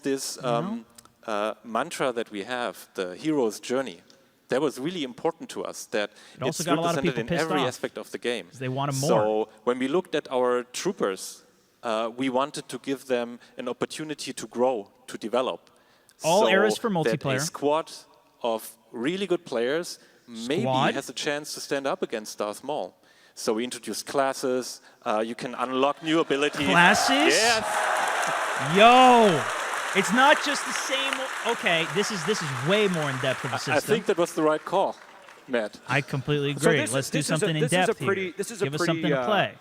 mantra that we have, the hero's journey. That was really important to us. That It also it's got a lot of represented people in pissed every off aspect of the game. 'cause they wanted more. So when we looked at our troopers, we wanted to give them an opportunity to grow, to develop. All so eras for that multiplayer. a squad of really good players maybe Squad? has a chance to stand up against Darth Maul. So we introduced classes. You can unlock new abilities. Classes? Yes. Yo, it's not just the same. Okay, this is way more in depth of a system. I think that was the right call, Matt. I completely agree. Let's do something in depth here. Give us something to play.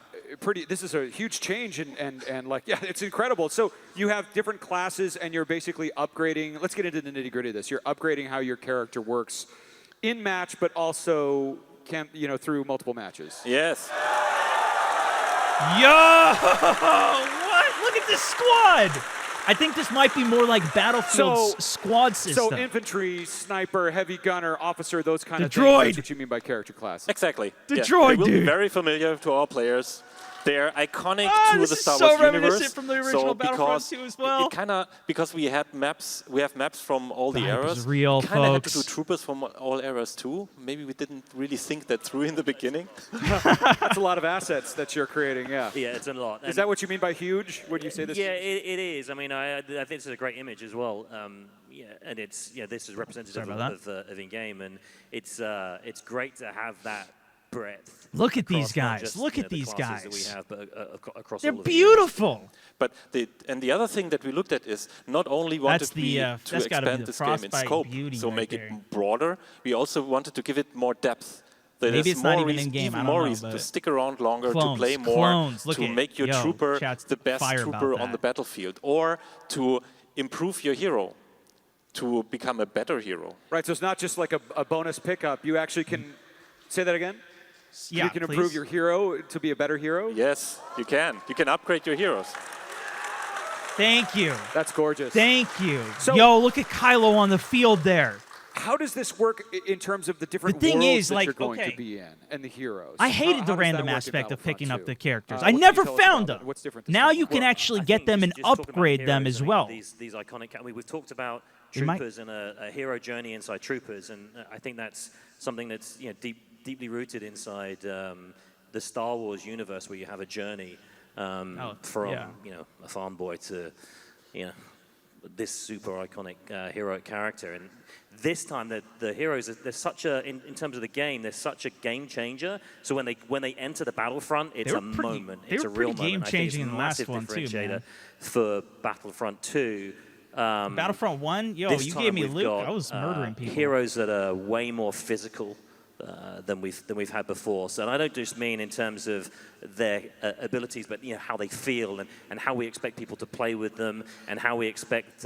This is a huge change and like, yeah, it's incredible. So you have different classes and you're basically upgrading. Let's get into the nitty gritty of this. You're upgrading how your character works in match, but also through multiple matches. Yes. Yo, what? Look at this squad. I think this might be more like Battlefield's squad system. So infantry, sniper, heavy gunner, officer, those kind of droid. things. That's what you mean by character class. Exactly. The yeah. droid, They will be dude. very familiar to our players. They're iconic to this the is Star so Wars reminiscent universe. from the original so Battlefront because 2 as well. It kind of because we have maps from all the That was eras. real, kind of had to do folks. troopers from all eras too. Maybe we didn't really think that through in the beginning. That's a lot of assets that you're creating, yeah. Yeah, it's a lot. Is that what you mean by huge? Would you say this? Yeah, it is. I mean, I think this is a great image as well. And this is representative of in-game, and it's great to have that breadth. Look at these across not guys. just, Look at the these classes that guys. we have, but across They're all of the eras. beautiful. But the other thing that we looked at is not only wanted we to that's gotta be expand the this game in Frostbite scope, beauty so right make there. it broader, we also wanted to give it more depth. That Maybe there's it's not more even reason, in-game, I even don't more know, reason to but stick around longer, clones, to play more, clones, look to at- make your yo, trooper chat's the best fire about trooper on that. the battlefield, or to improve your hero, to become a better hero. Right, so it's not just like a bonus pickup. You actually can, say that again? Yeah, you can improve please. your hero to be a better hero? Yes, you can. You can upgrade your heroes. Thank you. That's gorgeous. Thank you. So- Yo, look at Kylo on the field there. How does this work in terms of the different thing worlds is, that like, you're going okay. to be in and the heroes? I hated How the does random that work in aspect of Battlefront picking up 2? the characters. What I can you never tell us found about them. it? What's different this Now time? you can actually I get think them and just talking about upgrade them heroes, as I mean, well. These iconic. I mean, we've talked about We might- troopers and a hero journey inside troopers, and I think that's something that's deeply rooted inside the Star Wars universe, where you have a journey from a farm boy to this super iconic heroic character. And this time, the heroes, there's such a in terms of the game, there's such a game changer. So when they enter the Battlefront, it's a moment. It's a real moment. I think it's game-changing a in the last massive one too, differentiator man. for Battlefront 2. Battlefront 1, yo, This you time gave me we've Luke. got, I was murdering people. Heroes that are way more physical than we've had before. So, and I don't just mean in terms of their abilities, but how they feel and how we expect people to play with them, and how we expect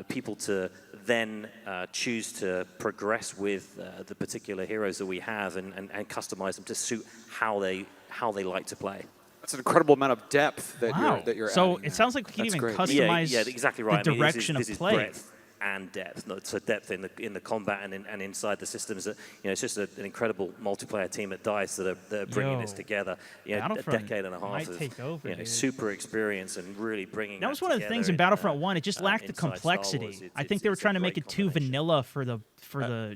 people to then choose to progress with the particular heroes that we have, and customize them to suit how they like to play. That's an incredible amount of depth that Wow. you're So adding it there. sounds like we can That's even great. customize Yeah, exactly right. the I mean, direction this of is play. breadth and depth. So depth in the combat and inside the systems. That, it's just an incredible multiplayer team at DICE that are bringing this together. A Battlefront decade and a half might of take over, dude. super experience and really bringing. That was one of the things in Battlefront 1. It just lacked the inside Star Wars. complexity. I think they were trying to make it too vanilla for the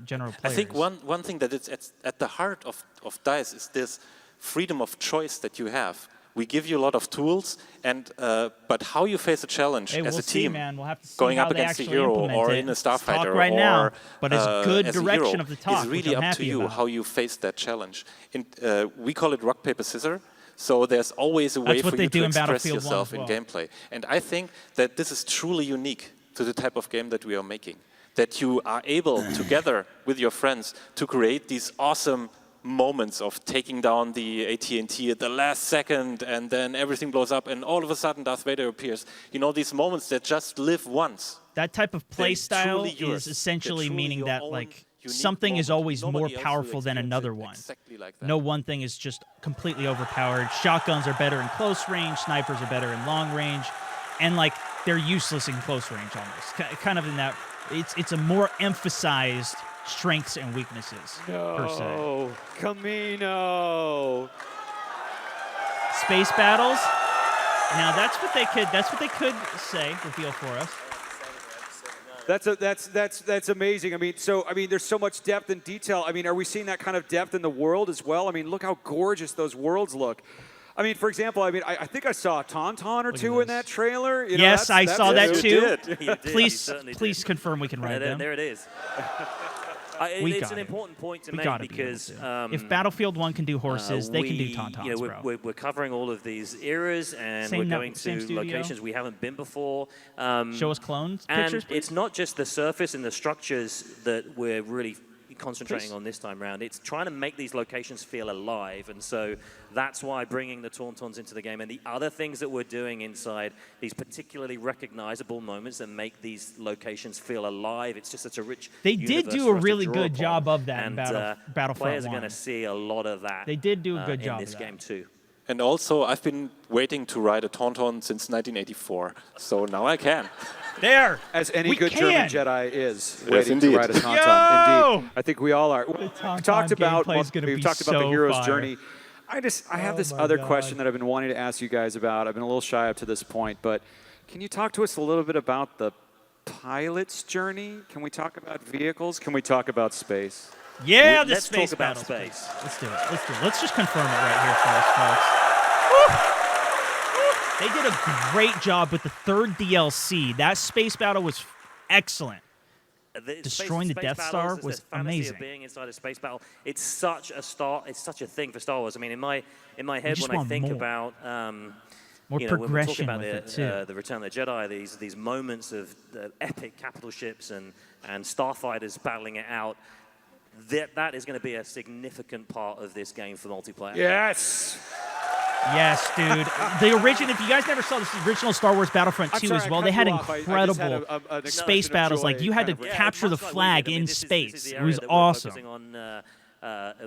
general players. I think one thing that is at the heart of DICE is this freedom of choice that you have. We give you a lot of tools, but how you face a challenge Hey, as we'll a team, see, man. We'll have to see going how up they against a actually hero implement or it. in a Let's talk starfighter right now, or but it's good as a direction hero, of the talk, is which really I'm up to happy you about. how you face that challenge. We call it rock, paper, scissors. So there's always a way That's what for they you do to in express Battlefield 1 yourself as well. in gameplay. And I think that this is truly unique to the type of game that we are making. That you are able, together with your friends, to create these awesome moments of taking down the AT&T at the last second, and then everything blows up, and all of a sudden Darth Vader appears. These moments that just live once. That type of play They're style truly yours. is essentially They're truly meaning your that own like unique something is moment. always more Nobody else will powerful than experience another it one. exactly like that. No one thing is just completely overpowered. Shotguns are better in close range. Snipers are better in long range, and like they're useless in close range almost. Kind of in that it's a more emphasized strengths and weaknesses per se. No, Camino. Space battles. Now that's what they could say, reveal for us. That's amazing. I mean, there's so much depth and detail. I mean, are we seeing that kind of depth in the world as well? I mean, look how gorgeous those worlds look. I mean, for example, I think I saw a Tauntaun or two in that trailer. Yes, I saw that too. You did. Please confirm we can ride them. There it is. It's an important point to make because if Battlefield 1 can do horses, they can do Tauntauns, bro. We're covering all of these eras, and we're going to locations we haven't been before. Show us clones and pictures, please. It's not just the surface and the structures that we're really concentrating on this time around. It's trying to make these locations feel alive, and so that's why bringing the Tauntauns into the game and the other things that we're doing inside these particularly recognizable moments that make these locations feel alive. It's just such a rich They did do a really good job of that in Battlefront 1. Players are going to see a lot of that. They did do a good job in this game too. And also, I've been waiting to ride a Tauntaun since 1984, so now I can. There! As any good German Jedi is Yes, waiting indeed. to ride a Tauntaun. Yo! Indeed. I think we all are. We've talked about the hero's journey. I have this other question that I've been wanting to ask you guys about. I've been a little shy up to this point, but can you talk to us a little bit about the pilot's journey? Can we talk about vehicles? Can we talk about space? Yeah, the let's space talk about battles, space. please. Let's do it. Let's just confirm it right here for us, folks. They did a great job with the third DLC. That space battle was excellent. Destroying the Death Star was amazing. Of being inside a space battle, it's such a thing for Star Wars. I mean, in my head, when I think about more when we're progression talking about with it too. the Return of the Jedi, these moments of the epic capital ships and starfighters battling it out. That is going to be a significant part of this game for multiplayer. Yes. Yes, dude. The original, if you guys never saw this original Star Wars Battlefront 2 as well, they had incredible space battles. Like, you had to capture the flag in space. It was awesome. Focusing on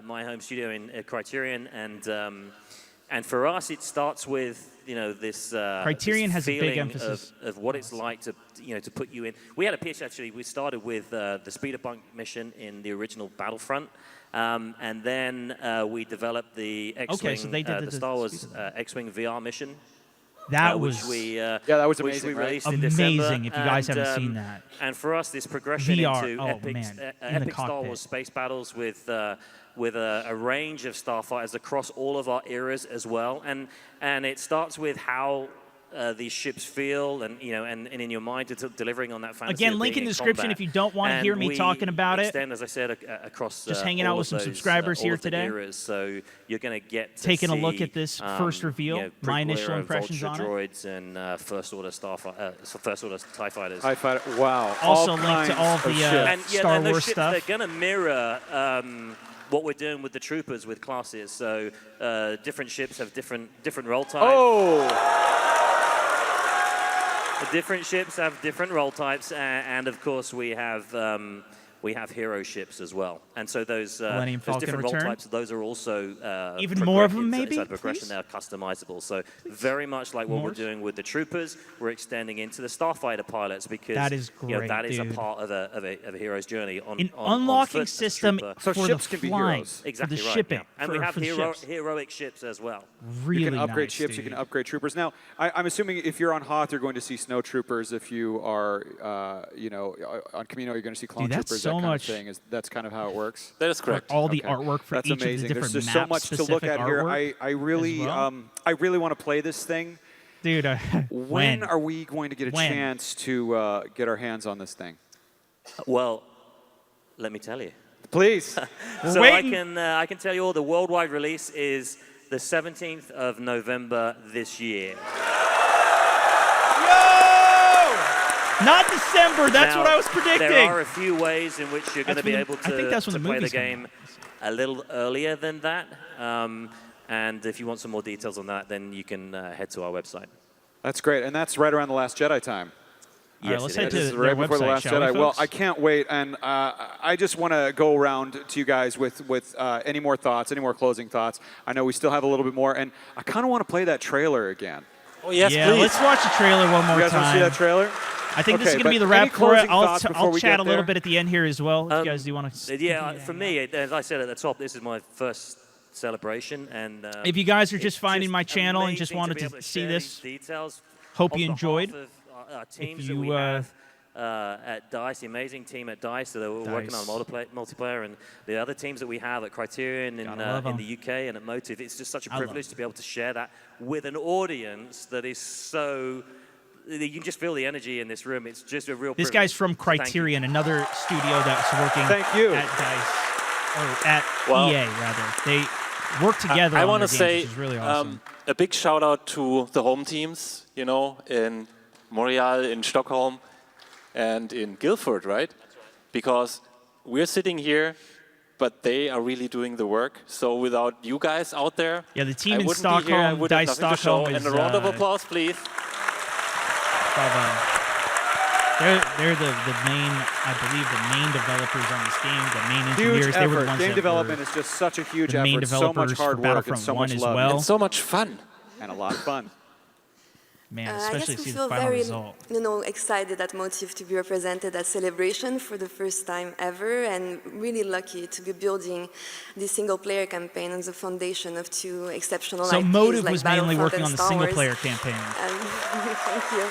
my home studio in Criterion, and for us, it starts with this Criterion this has a big feeling emphasis of what it's like to to put you in. We had a pitch actually. We started with the speeder bunk mission in the original Battlefront. And then we developed the X-Wing, the Star Wars X-Wing VR mission. That was that was amazing. Which we released amazing. in December. If you guys haven't seen that. And for us, this progression VR, into epic Star Wars space battles with a range of starfighters across all of our eras as well. And it starts with how these ships feel, and and in your mind, to delivering on that fantasy. Again, link in the description if you don't want to hear me talking about it. Extend, as I said, across just hanging out with some subscribers here today. Eras, so you're going to get to taking see, a look at this first reveal, my initial impressions on droids and first order TIE fighters. TIE fighter. Wow. Also linked to all of the Star and those Wars ships, stuff. They're going to mirror what we're doing with the troopers with classes. So different ships have different role types. Oh. Different ships have different role types, and of course we have we have hero ships as well. And so those Millennium Falcon different role Return? types, those are also Even more of them, maybe, inside the progression, please? they're customizable. So very much like what we're doing with the troopers, we're extending into the starfighter pilots because That is you know, great, that is a dude. part of a hero's journey. On unlocking foot as a system trooper. So for ships the can be flying, heroes. Exactly for the right, shipping, yeah. And for, we have for the ships. heroic ships as well. Really you can upgrade nice, ships, dude. you can upgrade troopers. Now, I'm assuming if you're on Hoth, you're going to see snow troopers. If you are, on Camino, you're going to see clone Dude, that's troopers, so that kind much- of thing. That's kind of how it works? That is correct. All the Okay. artwork for That's each amazing. of the different There's just so much to look at here. artwork I really, as well. I really want to play this thing. Dude, When are we going to get a When? chance to get our hands on this thing? Well, let me tell you. Please. So waiting. I can tell you all. The worldwide release is the 17th of November this year. Not December. That's Now, what I was predicting. There are a few ways in which you're going to That's be when able I think that's to when the play the movies come game a little earlier than that. And if you want some more details on that, then you can head to our website. That's great, and that's right around the Last Jedi time. All right, let's head This to is their right before the website, Last shall we, Jedi. Well, folks? I can't wait, and I just want to go around to you guys with any more thoughts, any more closing thoughts. I know we still have a little bit more, and I kind of want to play that trailer again. Oh, yes, yeah, please. let's watch the trailer one more You guys time. want to see that trailer? I think this Okay, is going to be but the any wrap for it. closing thoughts before I'll we chat get a little there? bit at the end here as well. If you guys do want to. Yeah, for me, as I said at the top, this is my first celebration, and If you guys are just it's finding my channel and just amazing wanted be to able see share this, these details. hope on you behalf enjoyed. of our teams If that we you, have at DICE, the amazing team at DICE that are working on DICE. multiplayer, and the other teams that we have at Criterion in love 'em. the UK and at Motive. It's just such a I love privilege to be able to share that with an audience that is so. You can just feel the energy in this room. It's just a real This privilege. guy's from So thank you. Criterion, another studio that's working Thank you. at DICE, or at Well, EA rather. They work together I on want their to games, say which is really awesome. a big shout out to the home teams, in Montreal, in Stockholm, and in Guildford, right? Because we're sitting here, but they are really doing the work. So without you guys out there, Yeah, the team I in wouldn't be here. I Stockholm, would have DICE nothing to Stockholm show. is, And a round of applause, please. They're the main, I believe, the main developers on this game, the main engineers. Huge They were the effort. ones Game that development were is just such a huge the main effort. So much developers hard for work and Battlefront so 1 much as love. well. And so much fun. And a lot of fun. Man, I especially guess see we the feel final very, result. excited at Motive to be represented at Celebration for the first time ever, and really lucky to be building this single-player campaign on the foundation of two exceptional So IPs Motive like was mainly Battlefront working and on the Star Wars. single-player campaign. Thank you.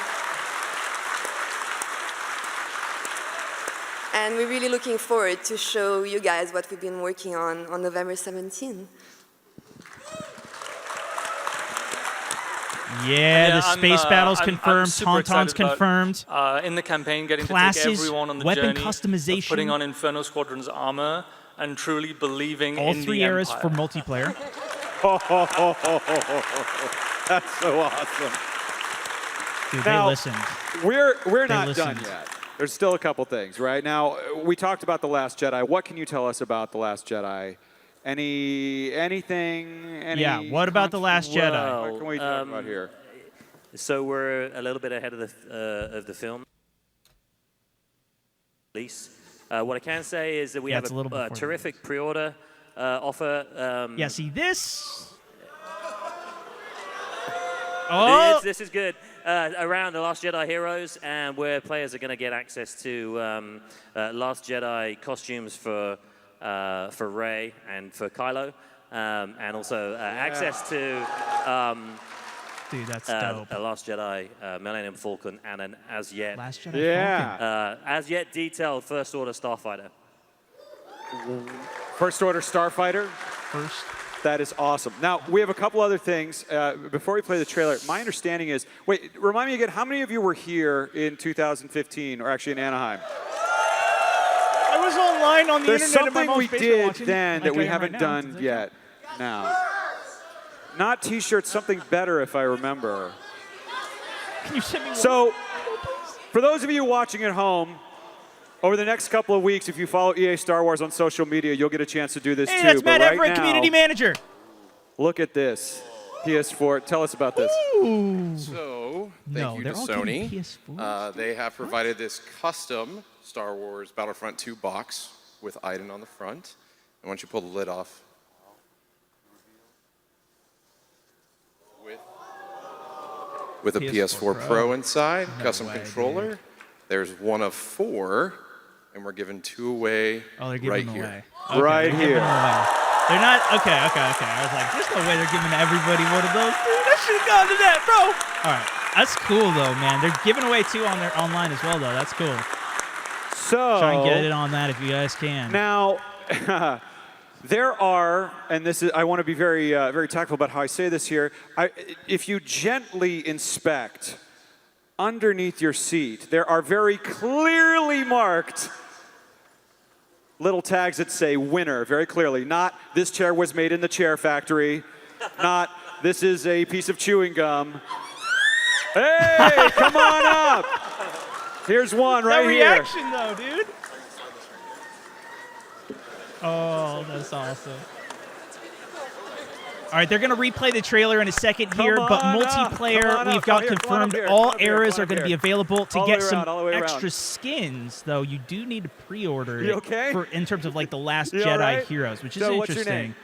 And we're really looking forward to show you guys what we've been working on November 17. Yeah, the space battle's I'm confirmed, super Tauntaun's excited about, confirmed. in the campaign, getting to Classes, take everyone on the weapon journey customization. of putting on Inferno Squadron's armor and truly believing All in three the eras Empire. for multiplayer. That's so awesome. Dude, Now, they listened. We're They not done listened. yet. There's still a couple things, right? Now, we talked about The Last Jedi. What can you tell us about The Last Jedi? Anything? Yeah, what about The Last Jedi? What can we talk about here? So we're a little bit ahead of the film release. What I can say is that we have it's a little a before terrific pre-order offer. Yeah, see this? Oh! This is good. Around the Last Jedi Heroes, and where players are going to get access to Last Jedi costumes for Rey and for Kylo, and also access to Dude, that's dope. a Last Jedi Millennium Falcon and an as yet Last Jedi Falcon. as yet detailed First Order Starfighter. First Order Starfighter. First. That is awesome. Now, we have a couple other things. Before we play the trailer, my understanding is, wait, remind me again, how many of you were here in 2015, or actually in Anaheim? I was online on the There's internet. at my something mom's we basement did watching, then like that we I am haven't right now. done yet now. Not T-shirts, something better, if I remember. Can you send me one? So, for those of you watching at home, over the next couple of weeks, if you follow EA Star Wars on social media, you'll get a chance to do this Hey, too. that's But Matt right Everett, now, community manager. look at this. PS4. Tell us about this. Ooh. So, No, thank you they're to all getting Sony. PS4s. They have provided this custom Star Wars Battlefront 2 box with Iden on the front. And once you pull the lid off, with a PS4 Pro inside, custom controller. Dude. There's one of 4, and we're giving 2 away right here. Away. Okay, right here. They're not, okay. I was like, there's no way they're giving everybody one of those. Dude, that should have gone to that, bro. All right, that's cool, though, man. They're giving away 2 on their online as well, though. That's cool. So try and get it on that if you guys can. Now, there are, and this is, I want to be very, very tactful about how I say this here. If you gently inspect underneath your seat, there are very clearly marked little tags that say winner, very clearly. Not this chair was made in the chair factory. Not this is a piece of chewing gum. Hey, come on up. Here's one right here. That reaction, though, dude. Oh, that's awesome. All right, they're going to replay the trailer in a second here, but multiplayer, we've got confirmed all eras are going to be available. To get some extra skins, though, you do need to pre-order it in terms of like the Last Jedi Heroes, which is interesting. What's your name?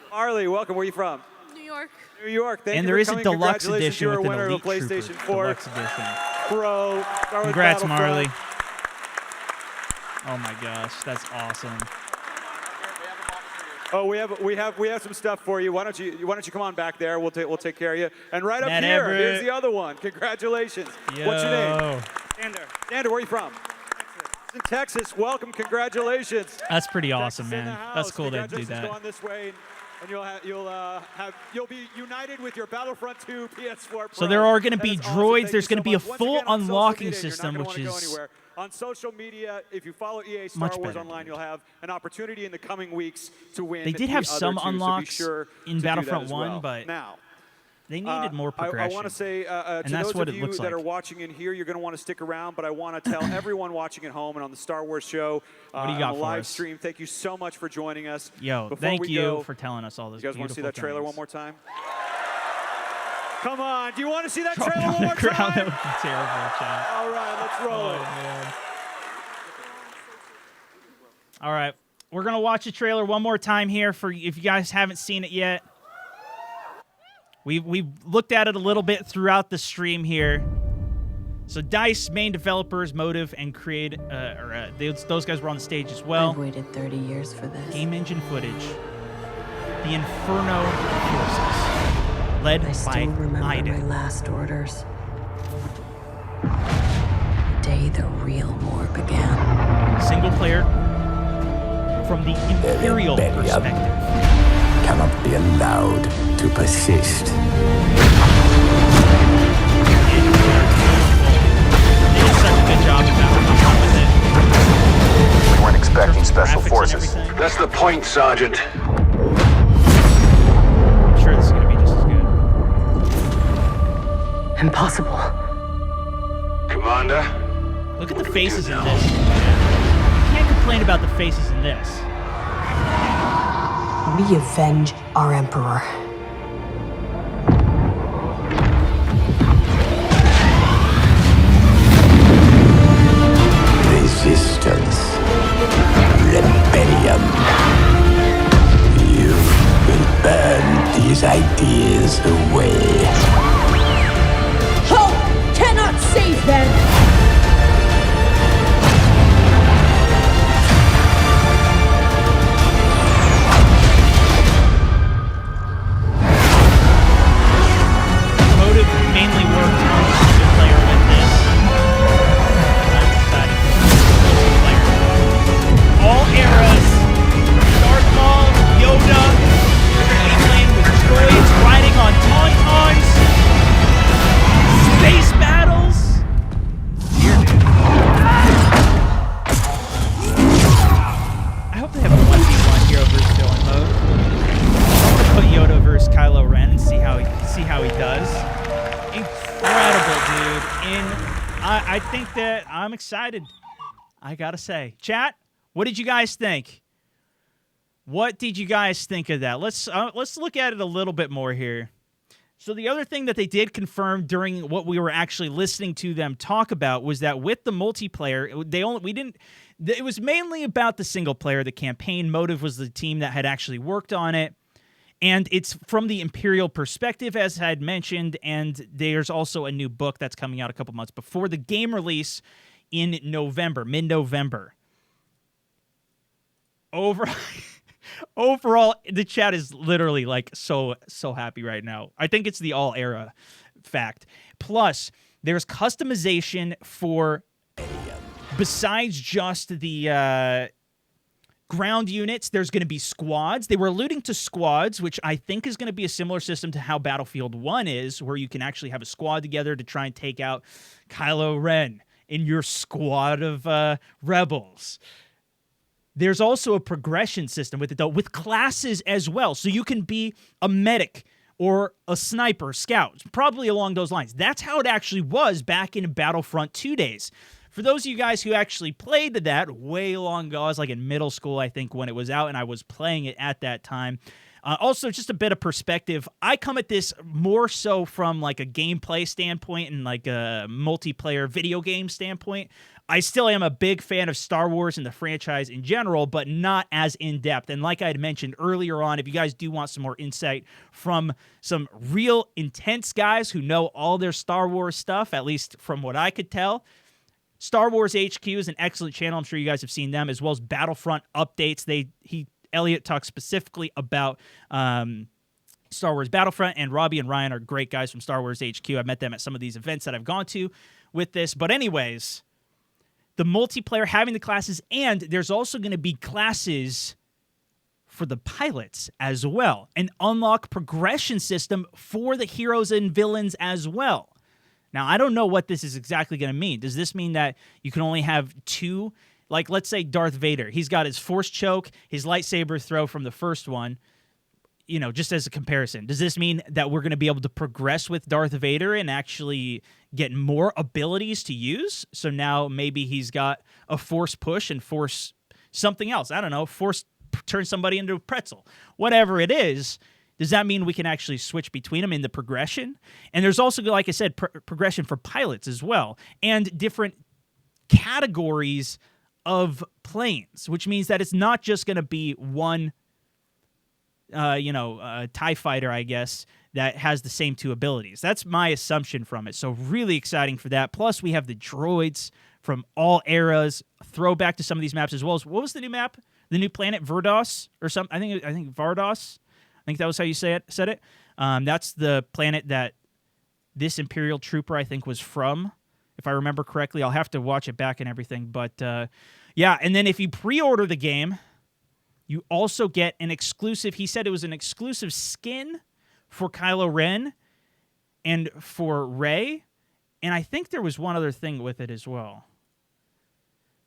Marley, welcome. Where are you from? New York. New York. Thank you and there for is coming. A deluxe Congratulations, edition you're with a an winner Elite of a PlayStation Trooper 4 deluxe edition. Pro. Congrats, Marley. Oh my gosh, that's awesome. Oh, we have some stuff for you. Why don't you come on back there? We'll take care of you. And right up here, here's the other one. Congratulations. Yo. What's your name? Sander, where are you from? In Texas. Welcome. Congratulations. That's pretty awesome, man. That's cool to do Congratulations. that. Go on this way, and you'll be united with your Battlefront 2 PS4 Pro. So there are going to be droids. Awesome. There's going to be a Once full again, on social unlocking media, system, you're not which gonna is go anywhere. On social media, if you follow EA Star much Wars better, Online, dude. you'll have an opportunity in the coming weeks to win. They did have some other two, unlocks so be sure in to Battlefront do that 1, as well. but now, they needed more progression. I want to say to and that's those what of it you looks that like. are watching in here, you're going to want to stick around, but I want to tell everyone watching at home and on the Star Wars show What do you on got the for live us? stream, thank you so much for joining us. Yo, Before thank we you go, for telling us all this. You guys want to see that trailer things. one more time? Come on, do you want to see that Drop trailer on one the more ground. time? That would be terrible, chat. All right, let's roll it. Man. All right, we're gonna watch the trailer one more time here for if you guys haven't seen it yet. We've looked at it a little bit throughout the stream here. So DICE main developers, Motive, and those guys were on the stage as well. I've waited 30 years for this. Game engine footage. The Inferno forces, led I by still remember Iden. my last orders. The day the real war began. Single player from the Imperial perspective. Cannot be allowed to persist. They did such a good job with it. We weren't expecting special Graphics and forces. everything. That's the point, Sergeant. I'm sure this is going to be just as good. Impossible. Commander? Look at the faces in this. You can't complain about the faces in this. We avenge our Emperor. Resistance. Rebellion. You will burn these ideas away. Hope cannot save them! Motive mainly worked on the single player with this. That's exciting. Multiplayer. All eras. Darth Maul, Yoda. You're going to be playing with droids, riding on tauntauns. Space battles. Here, dude. I hope they have a 1v1 hero versus villain mode. I want to put Yoda versus Kylo Ren and see how he does. Incredible, dude. I think that I'm excited. I gotta say, chat. What did you guys think? What did you guys think of that? Let's look at it a little bit more here. So the other thing that they did confirm during what we were actually listening to them talk about was that with the multiplayer, it was mainly about the single player. The campaign Motive was the team that had actually worked on it. And it's from the Imperial perspective, as I had mentioned, and there's also a new book that's coming out a couple months before the game release in November, mid-November. Overall, the chat is literally like so happy right now. I think it's the all era fact. Plus, there's customization for, besides just the ground units, there's going to be squads. They were alluding to squads, which I think is going to be a similar system to how Battlefield 1 is, where you can actually have a squad together to try and take out Kylo Ren in your squad of rebels. There's also a progression system with it, though, with classes as well. So you can be a medic or a sniper, scout, probably along those lines. That's how it actually was back in Battlefront 2 days. For those of you guys who actually played that way long ago, I was like in middle school, I think, when it was out, and I was playing it at that time. Also, just a bit of perspective, I come at this more so from like a gameplay standpoint and like a multiplayer video game standpoint. I still am a big fan of Star Wars and the franchise in general, but not as in-depth. And like I had mentioned earlier on, if you guys do want some more insight from some real intense guys who know all their Star Wars stuff, at least from what I could tell, Star Wars HQ is an excellent channel. I'm sure you guys have seen them, as well as Battlefront updates. Elliot talks specifically about Star Wars Battlefront, and Robbie and Ryan are great guys from Star Wars HQ. I've met them at some of these events that I've gone to with this. But anyways, the multiplayer, having the classes, and there's also going to be classes for the pilots as well. An unlock progression system for the heroes and villains as well. Now, I don't know what this is exactly going to mean. Does this mean that you can only have two? Like, let's say Darth Vader. He's got his Force choke, his lightsaber throw from the first one, just as a comparison. Does this mean that we're going to be able to progress with Darth Vader and actually get more abilities to use? So now maybe he's got a Force push and Force something else. I don't know, Force turn somebody into a pretzel. Whatever it is, does that mean we can actually switch between them in the progression? And there's also, like I said, progression for pilots as well, and different categories of planes, which means that it's not just going to be one, TIE fighter, I guess, that has the same two abilities. That's my assumption from it. So really exciting for that. Plus, we have the droids from all eras, throwback to some of these maps as well as, what was the new map? The new planet, Verdos or something? I think Vardos. I think that was how you said it. That's the planet that this Imperial trooper, I think, was from, if I remember correctly. I'll have to watch it back and everything. But, yeah, and then if you pre-order the game, you also get an exclusive, he said it was an exclusive skin for Kylo Ren and for Rey. And I think there was one other thing with it as well.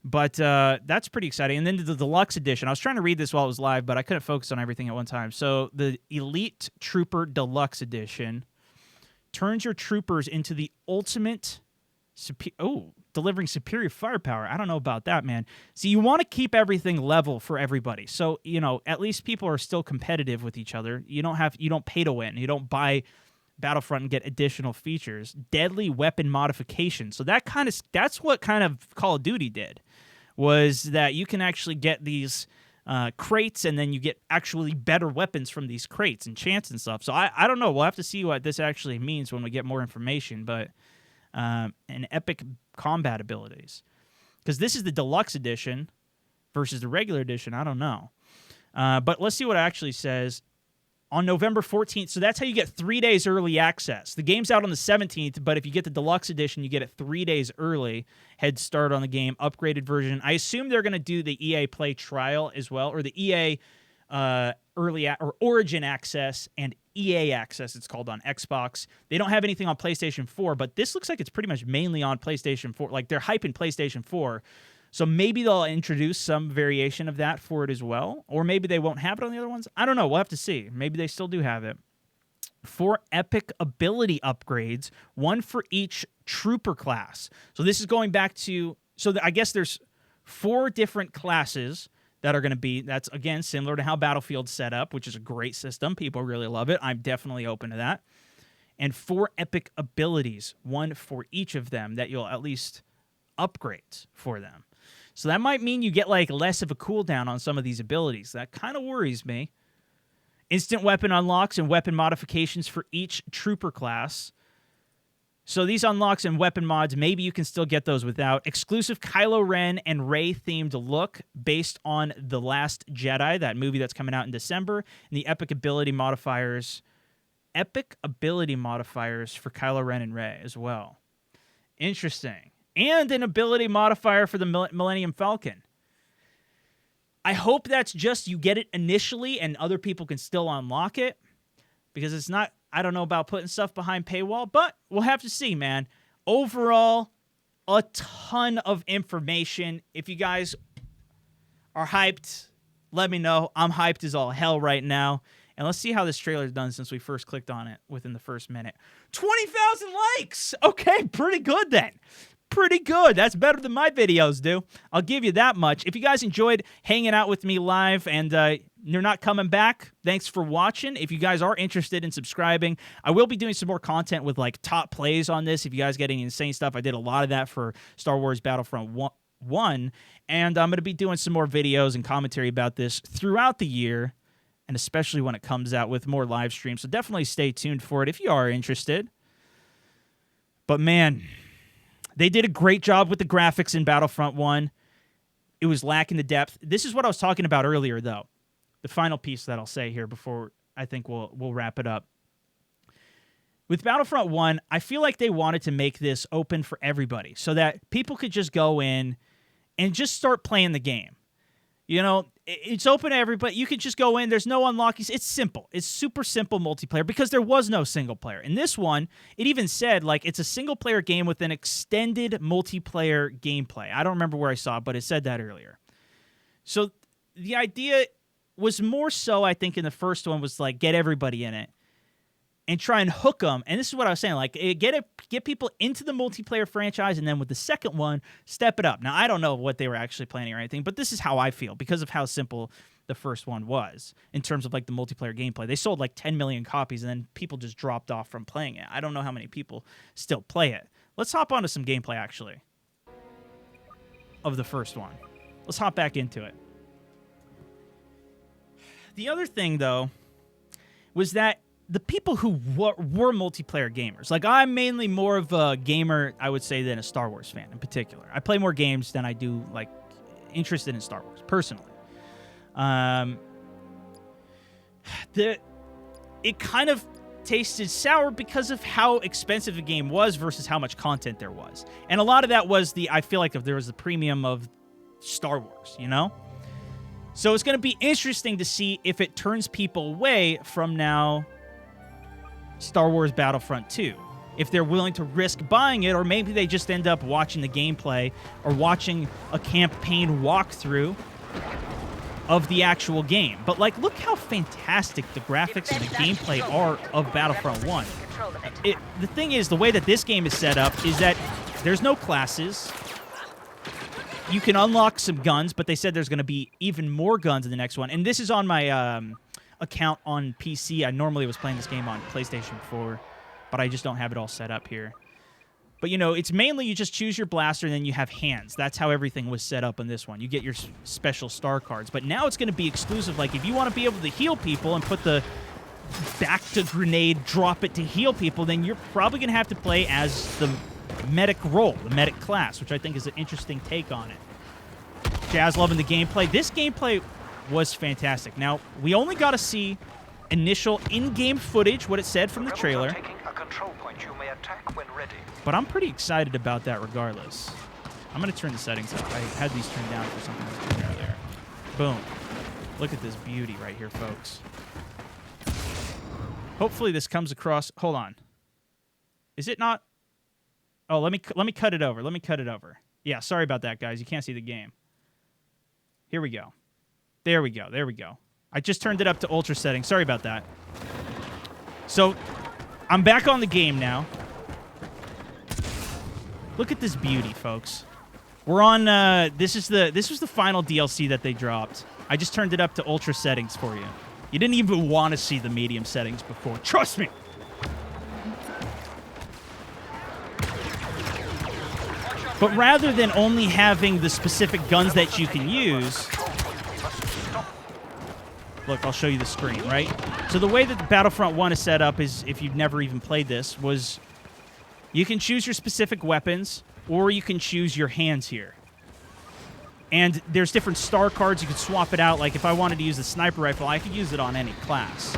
But that's pretty exciting. And then the deluxe edition. I was trying to read this while it was live, but I couldn't focus on everything at one time. So the Elite Trooper Deluxe Edition turns your troopers into the ultimate... delivering superior firepower. I don't know about that, man. See, you want to keep everything level for everybody. So, at least people are still competitive with each other. You don't pay to win. You don't buy Battlefront and get additional features. Deadly weapon modification. So that's what kind of Call of Duty did, was that you can actually get these crates, and then you get actually better weapons from these crates and chants and stuff. So I don't know. We'll have to see what this actually means when we get more information, but and epic combat abilities, because this is the deluxe edition versus the regular edition. I don't know, but let's see what it actually says. On November 14th, so that's how you get 3 days early access. The game's out on the 17th, but if you get the deluxe edition, you get it 3 days early, head start on the game, upgraded version. I assume they're going to do the EA Play trial as well, or the EA or Origin access and EA access, it's called, on Xbox. They don't have anything on PlayStation 4, but this looks like it's pretty much mainly on PlayStation 4. Like, they're hyping PlayStation 4, so maybe they'll introduce some variation of that for it as well, or maybe they won't have it on the other ones. I don't know. We'll have to see. Maybe they still do have it. 4 epic ability upgrades, 1 for each trooper class. So this is going back to... So I guess there's 4 different classes that are going to be, that's, again, similar to how Battlefield's set up, which is a great system. People really love it. I'm definitely open to that. and 4 epic abilities, one for each of them that you'll at least upgrade for them. So that might mean you get like less of a cooldown on some of these abilities. That kind of worries me. Instant weapon unlocks and weapon modifications for each trooper class. So these unlocks and weapon mods, maybe you can still get those without. Exclusive Kylo Ren and Rey-themed look based on The Last Jedi, that movie that's coming out in December. And the epic ability modifiers for Kylo Ren and Rey as well. Interesting. And an ability modifier for the Millennium Falcon. I hope that's just you get it initially and other people can still unlock it. Because it's not, I don't know about putting stuff behind paywall, but we'll have to see, man. Overall, a ton of information. If you guys are hyped, let me know. I'm hyped as all hell right now. And let's see how this trailer's done since we first clicked on it within the first minute. 20,000 likes! Okay, pretty good then. Pretty good. That's better than my videos do. I'll give you that much. If you guys enjoyed hanging out with me live and you're not coming back, thanks for watching. If you guys are interested in subscribing, I will be doing some more content with like top plays on this. If you guys get any insane stuff, I did a lot of that for Star Wars Battlefront 1. And I'm going to be doing some more videos and commentary about this throughout the year, and especially when it comes out with more live streams. So definitely stay tuned for it if you are interested. But man, they did a great job with the graphics in Battlefront 1. It was lacking the depth. This is what I was talking about earlier, though. The final piece that I'll say here before I think we'll wrap it up. With Battlefront 1, I feel like they wanted to make this open for everybody so that people could just go in and just start playing the game. You know, it's open to everybody. You could just go in. There's no unlockies. It's simple. It's super simple multiplayer because there was no single player. In this one, it even said, like, it's a single-player game with an extended multiplayer gameplay. I don't remember where I saw it, but it said that earlier. So the idea was more so, I think, in the first one was, like, get everybody in it and try and hook them. And this is what I was saying, like, get people into the multiplayer franchise, and then with the second one, step it up. Now, I don't know what they were actually planning or anything, but this is how I feel because of how simple the first one was in terms of, like, the multiplayer gameplay. They sold, like, 10 million copies, and then people just dropped off from playing it. I don't know how many people still play it. Let's hop onto some gameplay, actually, of the first one. Let's hop back into it. The other thing, though, was that the people who were multiplayer gamers, like I'm mainly more of a gamer, I would say, than a Star Wars fan in particular. I play more games than I do, like, interested in Star Wars, personally. It kind of tasted sour because of how expensive the game was versus how much content there was. And a lot of that was I feel like if there was the premium of Star Wars, you know? So it's going to be interesting to see if it turns people away from now Star Wars Battlefront 2. If they're willing to risk buying it, or maybe they just end up watching the gameplay or watching a campaign walkthrough of the actual game. But, like, look how fantastic the graphics and the gameplay are of Battlefront 1. The thing is, the way that this game is set up is that there's no classes. You can unlock some guns, but they said there's going to be even more guns in the next one. And this is on my account on PC. I normally was playing this game on PlayStation 4, but I just don't have it all set up here. But, you know, it's mainly you just choose your blaster and then you have hands. That's how everything was set up in this one. You get your special star cards. But now it's going to be exclusive. Like, if you want to be able to heal people and put the back to grenade, drop it to heal people, then you're probably going to have to play as the medic role, the medic class, which I think is an interesting take on it. Jazz loving the gameplay. This gameplay was fantastic. Now, we only got to see initial in-game footage, what it said from the trailer. But I'm pretty excited about that regardless. I'm going to turn the settings up. I had these turned down for something I was doing earlier. Boom. Look at this beauty right here, folks. Hopefully this comes across. Hold on. Is it not? Oh, let me cut it over. Let me cut it over. Yeah, sorry about that, guys. You can't see the game. Here we go. There we go. There we go. I just turned it up to ultra settings. Sorry about that. So, I'm back on the game now. Look at this beauty, folks. We're on, this was the final DLC that they dropped. I just turned it up to ultra settings for you. You didn't even want to see the medium settings before. Trust me. But rather than only having the specific guns that you can use, look, I'll show you the screen, right? So the way that the Battlefront 1 is set up is, if you've never even played this, was you can choose your specific weapons, or you can choose your hands here. And there's different star cards. You can swap it out. Like, if I wanted to use the sniper rifle, I could use it on any class.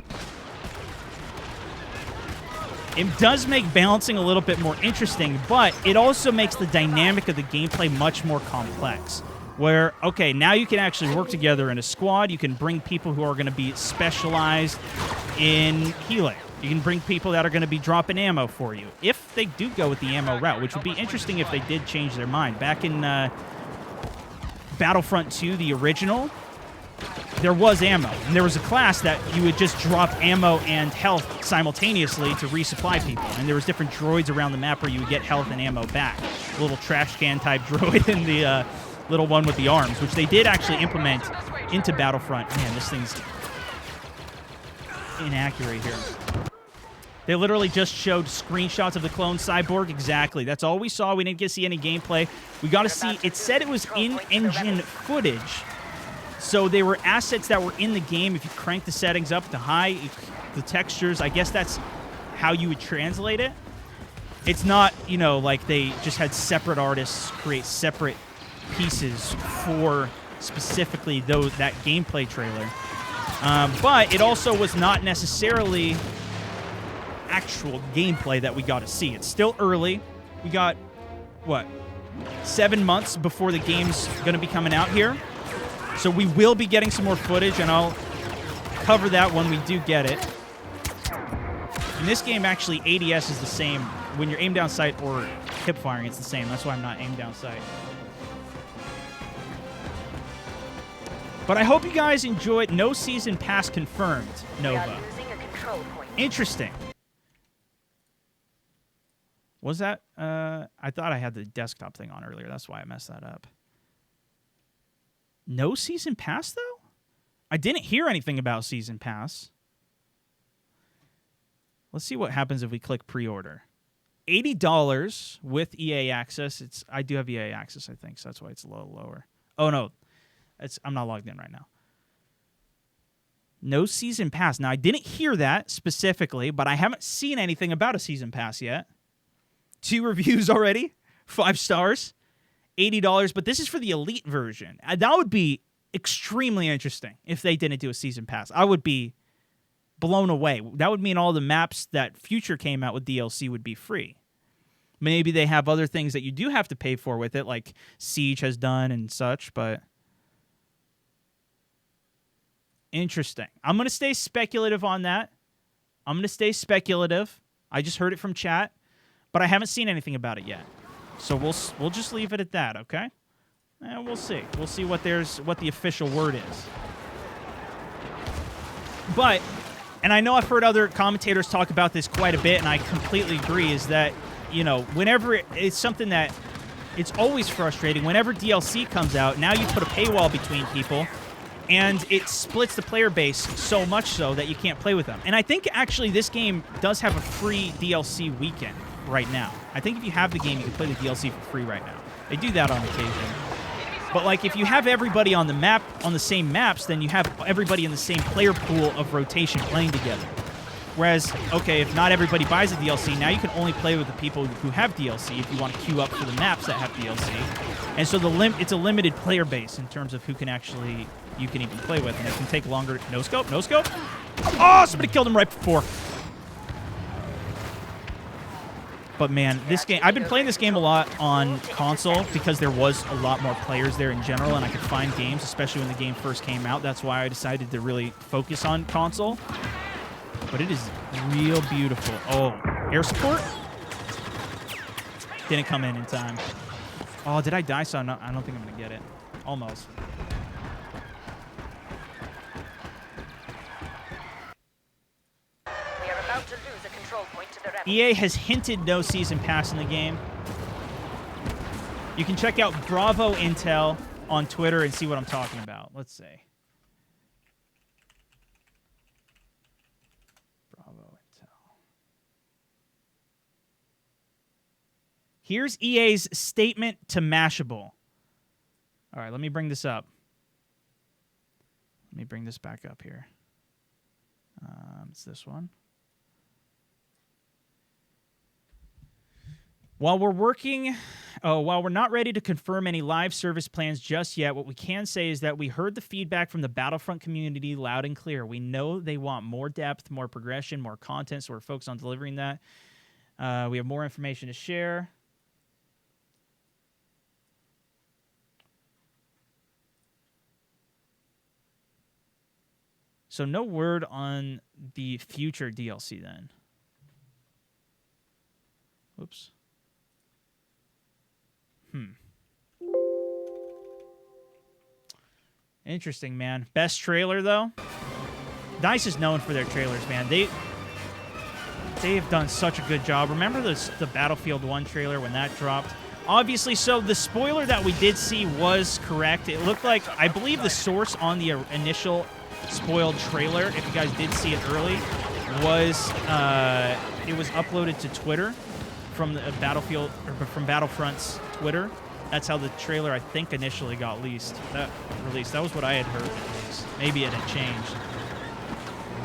It does make balancing a little bit more interesting, but it also makes the dynamic of the gameplay much more complex. Where, okay, now you can actually work together in a squad. You can bring people who are going to be specialized in healing. You can bring people that are going to be dropping ammo for you. If they do go with the ammo route, which would be interesting if they did change their mind. Back in Battlefront 2, the original, there was ammo. And there was a class that you would just drop ammo and health simultaneously to resupply people. And there was different droids around the map where you would get health and ammo back. A little trash can type droid and the little one with the arms, which they did actually implement into Battlefront. Man, this thing's inaccurate here. They literally just showed screenshots of the clone cyborg. Exactly. That's all we saw. We didn't get to see any gameplay. We got to see, it said it was in-engine footage. So they were assets that were in the game. If you crank the settings up to high, the textures, I guess that's how you would translate it. It's not, you know, like they just had separate artists create separate pieces for specifically that gameplay trailer. But it also was not necessarily actual gameplay that we got to see. It's still early. We got, what, 7 months before the game's going to be coming out here. So we will be getting some more footage, and I'll cover that when we do get it. In this game, actually, ADS is the same. When you're aim down sight or hip firing, it's the same. That's why I'm not aim down sight. But I hope you guys enjoyed. No season pass confirmed, Nova. Interesting. Was that? I thought I had the desktop thing on earlier. That's why I messed that up. No season pass, though? I didn't hear anything about season pass. Let's see what happens if we click pre-order. $80 with EA access. I do have EA access, I think, so that's why it's a little lower. Oh, no. I'm not logged in right now. No season pass. Now, I didn't hear that specifically, but I haven't seen anything about a season pass yet. 2 reviews already. 5 stars. $80, but this is for the Elite version. That would be extremely interesting if they didn't do a season pass. I would be blown away. That would mean all the maps that Future came out with DLC would be free. Maybe they have other things that you do have to pay for with it, like Siege has done and such, but interesting. I'm going to stay speculative on that. I'm going to stay speculative. I just heard it from chat, but I haven't seen anything about it yet. So we'll just leave it at that, okay? And we'll see. We'll see what the official word is. But, and I know I've heard other commentators talk about this quite a bit, and I completely agree, is that, you know, whenever it's something that it's always frustrating. Whenever DLC comes out, now you put a paywall between people, and it splits the player base so much so that you can't play with them. And I think actually this game does have a free DLC weekend right now. I think if you have the game, you can play the DLC for free right now. They do that on occasion. But like if you have everybody on the map, on the same maps, then you have everybody in the same player pool of rotation playing together. Whereas, okay, if not everybody buys the DLC, now you can only play with the people who have DLC if you want to queue up for the maps that have DLC. And so it's a limited player base in terms of who can actually, you can even play with, and it can take longer. No scope, no scope. Oh, somebody killed him right before. But man, this game, I've been playing this game a lot on console because there was a lot more players there in general, and I could find games, especially when the game first came out. That's why I decided to really focus on console. But it is real beautiful. Oh, air support? Didn't come in time. Oh, did I die? So I don't think I'm going to get it. Almost. We are about to lose a control point to the rebels. EA has hinted no season pass in the game. You can check out Bravo Intel on Twitter and see what I'm talking about. Let's see. Here's EA's statement to Mashable. All right, let me bring this up. Let me bring this back up here. It's this one. While we're not ready to confirm any live service plans just yet, what we can say is that we heard the feedback from the Battlefront community loud and clear. We know they want more depth, more progression, more content, so we're focused on delivering that. We have more information to share. So no word on the future DLC then. Whoops. Interesting, man. Best trailer, though? DICE is known for their trailers, man. They have done such a good job. Remember the Battlefield 1 trailer when that dropped? Obviously, so the spoiler that we did see was correct. It looked like, I believe the source on the initial spoiled trailer, if you guys did see it early, was it was uploaded to Twitter from the Battlefield, or from Battlefront's Twitter. That's how the trailer, I think, initially got released. That was what I had heard. Maybe it had changed.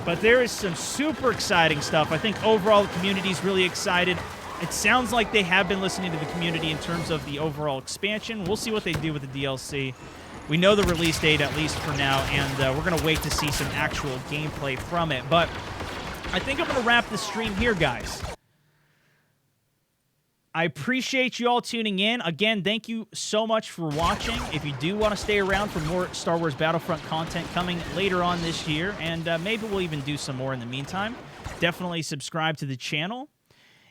But there is some super exciting stuff. I think overall the community's really excited. It sounds like they have been listening to the community in terms of the overall expansion. We'll see what they do with the DLC. We know the release date, at least for now, and we're going to wait to see some actual gameplay from it. But I think I'm going to wrap the stream here, guys. I appreciate you all tuning in. Again, thank you so much for watching. If you do want to stay around for more Star Wars Battlefront content coming later on this year, and maybe we'll even do some more in the meantime, definitely subscribe to the channel.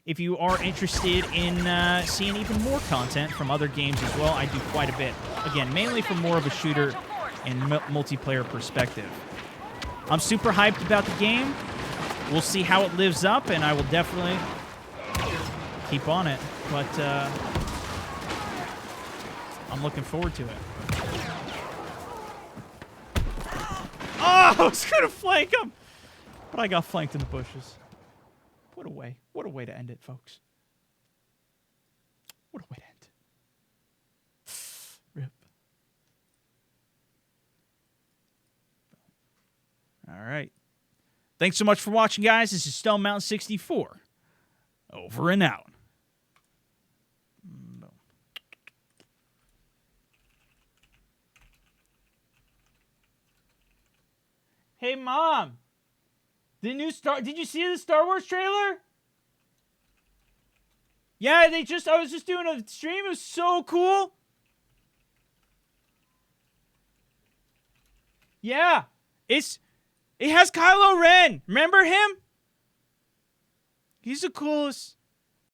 If you are interested in seeing even more content from other games as well, I do quite a bit. Again, mainly from more of a shooter and multiplayer perspective. I'm super hyped about the game. We'll see how it lives up, and I will definitely keep on it, but I'm looking forward to it. Oh, I was going to flank him, but I got flanked in the bushes. What a way. What a way to end it, folks. What a way to end it. Rip. All right. Thanks so much for watching, guys. This is SwagMountain 64. Over and out. Hey, Mom. Did you see the Star Wars trailer? Yeah, I was just doing a stream. It was so cool. Yeah. It has Kylo Ren. Remember him? He's the coolest.